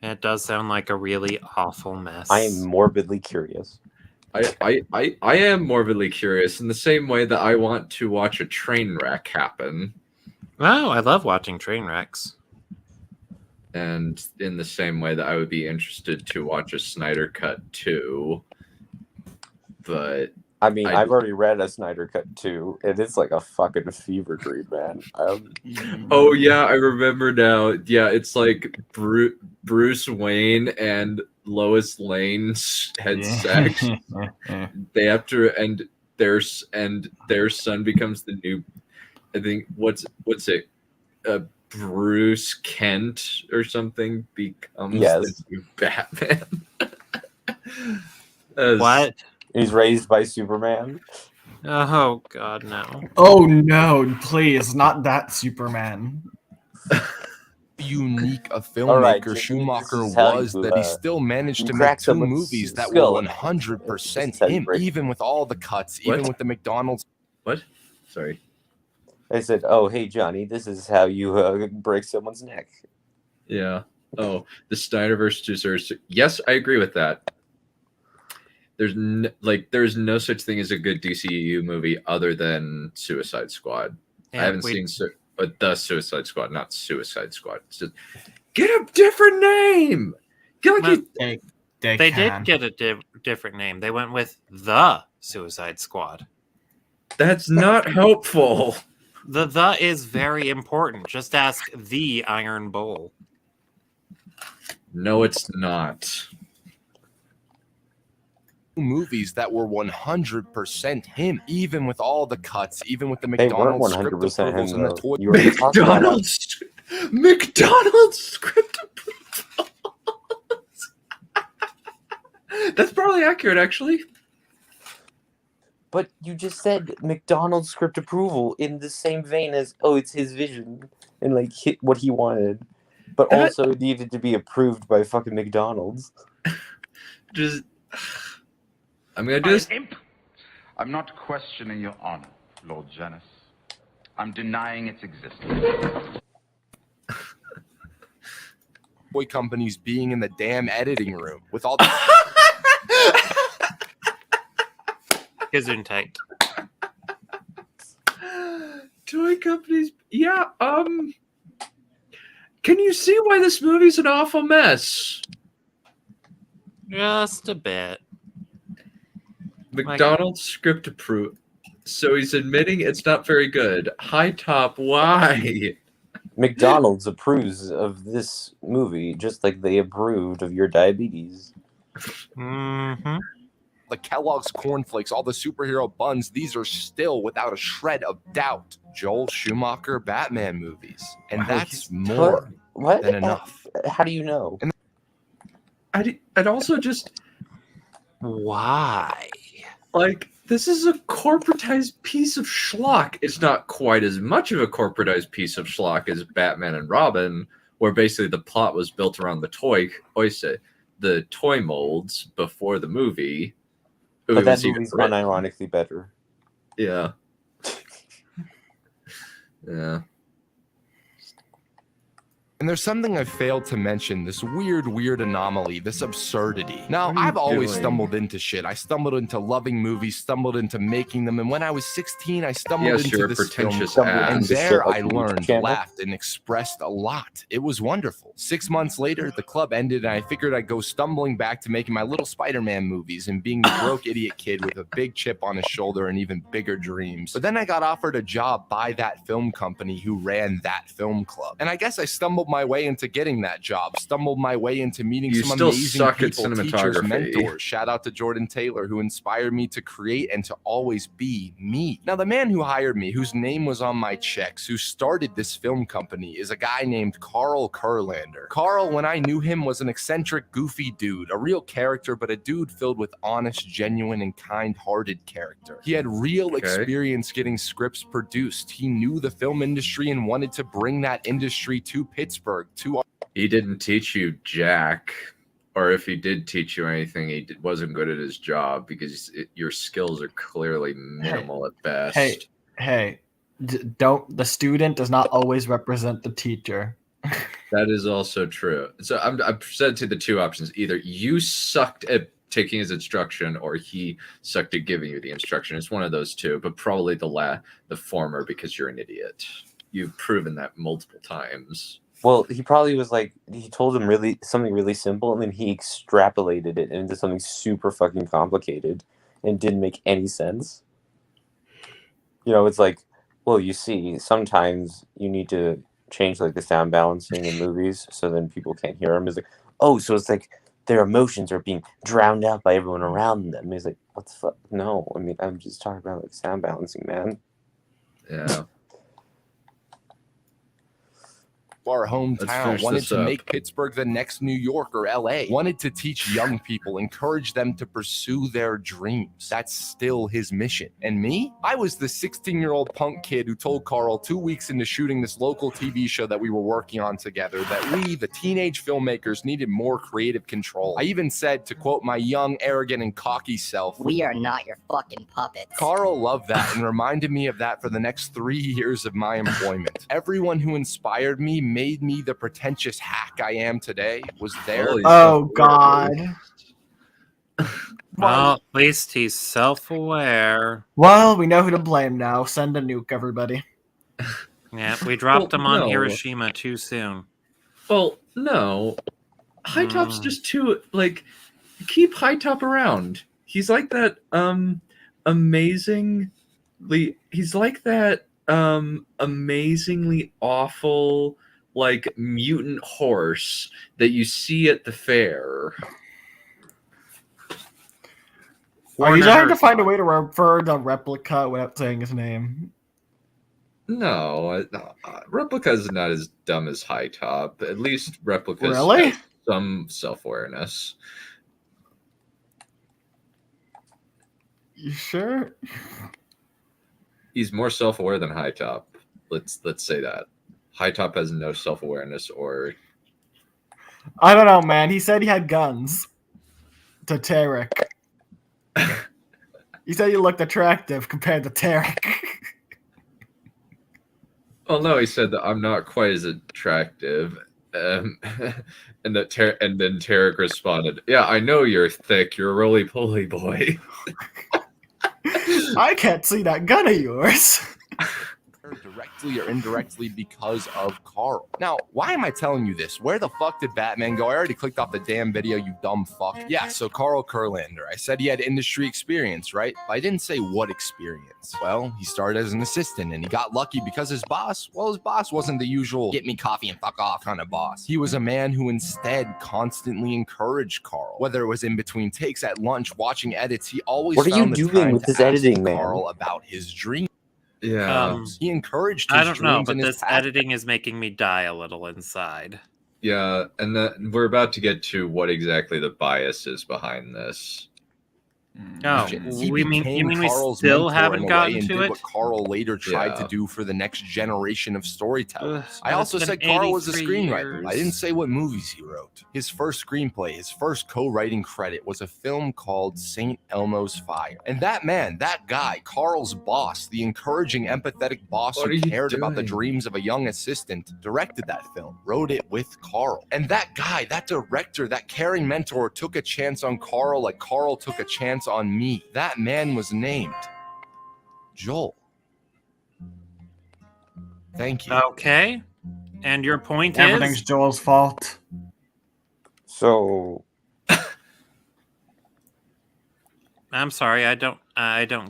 It does sound like a really awful mess. I am morbidly curious. I am morbidly curious in the same way that I want to watch a train wreck happen. Oh, I love watching train wrecks. And in the same way that I would be interested to watch a Snyder Cut too. But I mean, I've already read a Snyder Cut too, and it's like a fucking fever dream, man. Oh yeah, I remember now. Yeah, it's like Bruce Wayne and Lois Lane had sex. They have to, and their son becomes the new. I think what's it? Bruce Kent or something becomes the new Batman. What? He's raised by Superman. Oh God, no! Oh no! Please, not that Superman. Unique a All filmmaker right, Jimmy, Schumacher this is how was you, that he still managed you to crack make 2 someone's movies that skull. were 100% That's how you him, break- even with all the cuts, even with the McDonald's. What? Sorry. I said, "Oh, hey, Johnny, this is how you break someone's neck." Yeah. Oh, the Snyderverse deserves. Yes, I agree with that. There's there's no such thing as a good DCEU movie other than Suicide Squad. Yeah, I haven't seen the Suicide Squad, not Suicide Squad. It's just, get a different name. Get like They did get a different name. They went with the Suicide Squad. That's not helpful. The is very important. Just ask the Iron Bull. No, it's not. Movies that were 100% him, even with all the cuts, even with the They weren't McDonald's script 100% approvals him, and the though. toy. You already talked about that. McDonald's script approvals. That's probably accurate, actually. But you just said McDonald's script approval in the same vein as, oh, it's his vision and like hit what he wanted, but also it needed to be approved by fucking McDonald's. Just, I'm gonna do this. I'm not questioning your honor, Lord Janus. I'm denying its existence. Toy companies being in the damn editing room with all the Gesundheit. Toy companies. Yeah. Can you see why this movie's an awful mess? Just a bit. McDonald's script approved. So he's admitting it's not very good. HiTop, why? McDonald's approves of this movie just like they approved of your diabetes. Mm-hmm. the Kellogg's cornflakes, all the superhero buns, these are still without a shred of doubt Joel Schumacher Batman movies. And that's more than enough. How do you know? I'd also just... Why? Like, this is a corporatized piece of schlock. It's not quite as much of a corporatized piece of schlock as Batman and Robin, where basically the plot was built around the toy molds before the movie. But that movie's unironically better. Yeah. Yeah. And there's something I failed to mention, this weird anomaly, this absurdity. Now, I've always stumbled into shit. I stumbled into loving movies, stumbled into making them, and when I was 16, I stumbled into this film club, and there I learned, laughed, and expressed a lot. It was wonderful. 6 months later, the club ended, and I figured I'd go stumbling back to making my little Spider-Man movies and being the broke idiot kid with a big chip on his shoulder and even bigger dreams. But then I got offered a job by that film company who ran that film club. And I guess I stumbled my way into getting that job, stumbled my way into meeting some amazing people, teachers, mentors. Shout out to Jordan Taylor, who inspired me to create and to always be me. Now, the man who hired me, whose name was on my checks, who started this film company, is a guy named Carl Kurlander. Carl, when I knew him, was an eccentric, goofy dude, a real character, but a dude filled with honest, genuine, and kind-hearted character. He had real experience getting scripts produced. He knew the film industry and wanted to bring that industry to Pittsburgh. He didn't teach you jack, or if he did teach you anything, he wasn't good at his job because your skills are clearly minimal at best. The student does not always represent the teacher. That is also true. So I'm presented the two options: either you sucked at taking his instruction, or he sucked at giving you the instruction. It's one of those two, but probably the former, because you're an idiot. You've proven that multiple times. Well, he probably was like, he told him something really simple, and then he extrapolated it into something super fucking complicated. and it didn't make any sense. You know, it's like, well, you see, sometimes you need to change like the sound balancing in movies so then people can't hear them. It's like, oh, so it's like their emotions are being drowned out by everyone around them. It's like, what the fuck? No, I mean, I'm just talking about like sound balancing, man. Yeah. Our Let's hometown, finish wanted this to up. make Pittsburgh the next New York or LA, wanted to teach young people, encourage them to pursue their dreams. That's still his mission. And me? I was the 16-year-old punk kid who told Carl 2 weeks into shooting this local TV show that we were working on together that we, the teenage filmmakers, needed more creative control. I even said, to quote my young, arrogant, and cocky self, "We are not your fucking puppets." Carl loved that and reminded me of that for the next 3 years of my employment. Everyone who inspired me, made me the pretentious hack I am today, was there. Oh God. Well, at least he's self-aware. Well, we know who to blame now. Send a nuke, everybody. Yeah, we dropped Well, him on no. Hiroshima too soon. Well, no. HiTop's just too, like, keep HiTop around. He's like that, amazingly awful, like, mutant horse that you see at the fair. Are you trying to find a way to refer to Replica without saying his name? No, Replica is not as dumb as HiTop. At least Replica Really? has some self-awareness. You sure? He's more self-aware than HiTop. Let's say that. HiTop has no self-awareness or... I don't know, man. He said he had guns. To Tarek. He said you looked attractive compared to Tarek. Oh no, he said that I'm not quite as attractive. And then Tarek responded, "Yeah, I know you're thick. You're a roly-poly boy." I can't see that gun of yours. Directly or indirectly because of Carl. Now, why am I telling you this? Where the fuck did Batman go? I already clicked off the damn video, you dumb fuck. Yeah, so Carl Kurlander. I said he had industry experience, right? But I didn't say what experience. Well, he started as an assistant and he got lucky because his boss wasn't the usual get me coffee and fuck off kind of boss. He was a man who instead constantly encouraged Carl. Whether it was in between takes at lunch, watching edits, he always What are you found the doing time with to this ask editing, man? Carl about his dream. Yeah. He encouraged his I don't know, dreams but and his this editing is making me die a little inside. Yeah, and we're about to get to what exactly the bias is behind this. Oh, He you mean we Carl's still mentor haven't in a gotten way and to did it? what Carl later tried to Yeah. do for the next generation of storytellers. I but also it's said been Carl was a 83 screenwriter. I didn't say what movies he wrote. His first screenplay, his first co-writing credit was a film called St. Elmo's Fire. And that man, that guy, Carl's boss, the encouraging, empathetic boss What are who you cared about the doing? dreams of a young assistant, directed that film, wrote it with Carl. And that guy, that director, that caring mentor took a chance on Carl like Carl took a chance on me. That man was named Joel. Thank you. Okay. And your point Everything's is? Joel's fault. So I'm sorry, I don't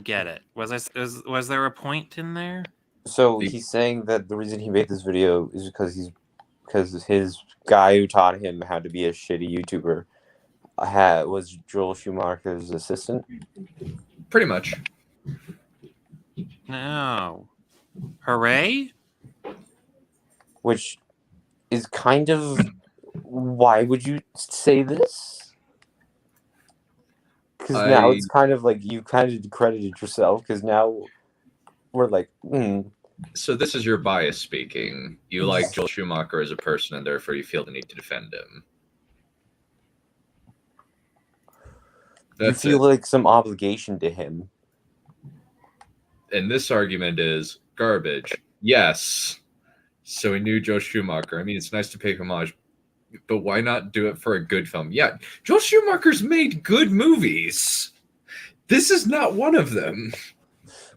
get it. Was there a point in there? So he's saying that the reason he made this video is because his guy who taught him how to be a shitty YouTuber was Joel Schumacher's assistant. Pretty much. No. Hooray? Which is kind of, why would you say this? Because now it's kind of like you kind of discredited yourself, because now we're like, So this is your bias speaking. You like Joel Schumacher as a person, and therefore you feel the need to defend him. you feel like some obligation to him. And this argument is garbage. Yes. So we knew Joel Schumacher. I mean, it's nice to pay homage, but why not do it for a good film? Yeah, Joel Schumacher's made good movies. This is not one of them.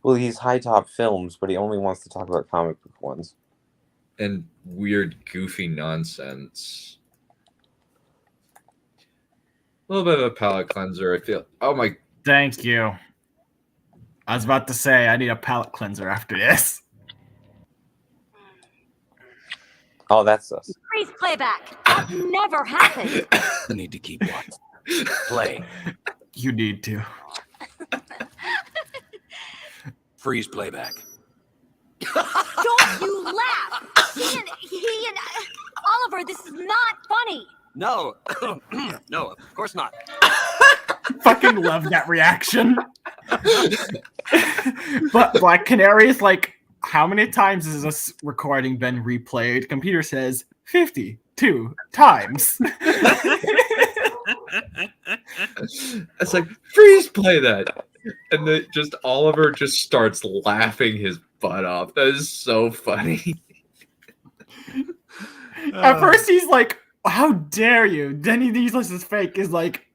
Well, he's HiTop Films, but he only wants to talk about comic book ones. And weird, goofy nonsense. A little bit of a palate cleanser, I feel. Oh my Thank you. I was about to say I need a palate cleanser after this. Oh, that's us. Freeze playback. That never happened. You need to keep what? Play. You need to. Freeze playback. Don't you laugh. He and Oliver, this is not funny. No. No, of course not. Fucking love that reaction. But Black Canary is like, how many times has this recording been replayed? Computer says 52 times. It's like, freeze play that. And then just Oliver just starts laughing his butt off. That is so funny. At first he's like, how dare you? Then he realizes it's fake. Is like,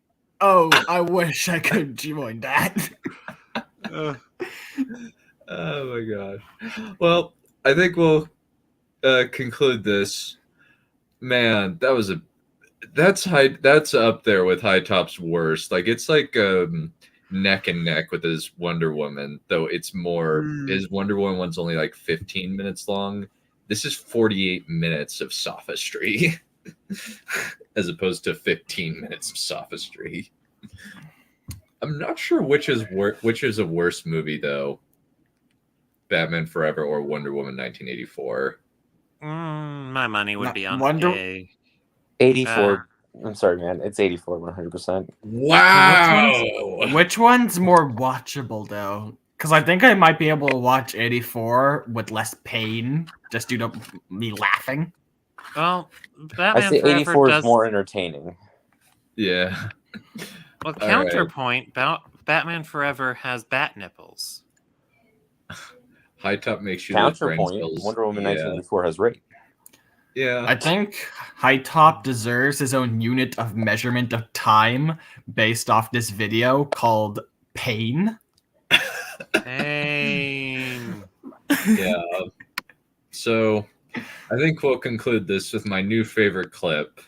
oh, I wish I could join that. Oh my god. Well, I think we'll conclude this. Man, that's up there with HiTop's worst. Like, it's like neck and neck with his Wonder Woman, though it's more his Wonder Woman one's only like 15 minutes long. This is 48 minutes of sophistry as opposed to 15 minutes of sophistry. I'm not sure which is a worse movie though. Batman Forever or Wonder Woman 1984. My money would be on Wonder- A. 84. I'm sorry, man. It's 84, 100%. Wow. Which one's more watchable though? Because I think I might be able to watch 84 with less pain, just due to me laughing. Well, I Batman say Forever 84 does. is more entertaining. Yeah. Well, All counterpoint, Batman Forever has bat nipples. HiTop makes you look brain Counterpoint, cells. Wonder Woman Yeah. 1984 has rape. Yeah. I think HiTop deserves his own unit of measurement of time based off this video called pain. Pain. Yeah. So I think we'll conclude this with my new favorite clip,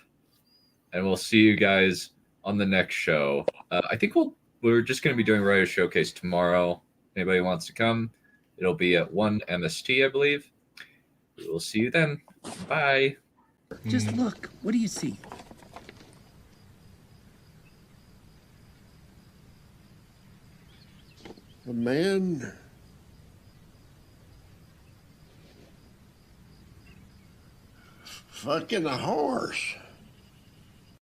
and we'll see you guys on the next show. I think we're just going to be doing Writer Showcase tomorrow. Anybody wants to come? It'll be at 1 MST, I believe. We will see you then. Bye. Just look. What do you see? A man fucking a horse.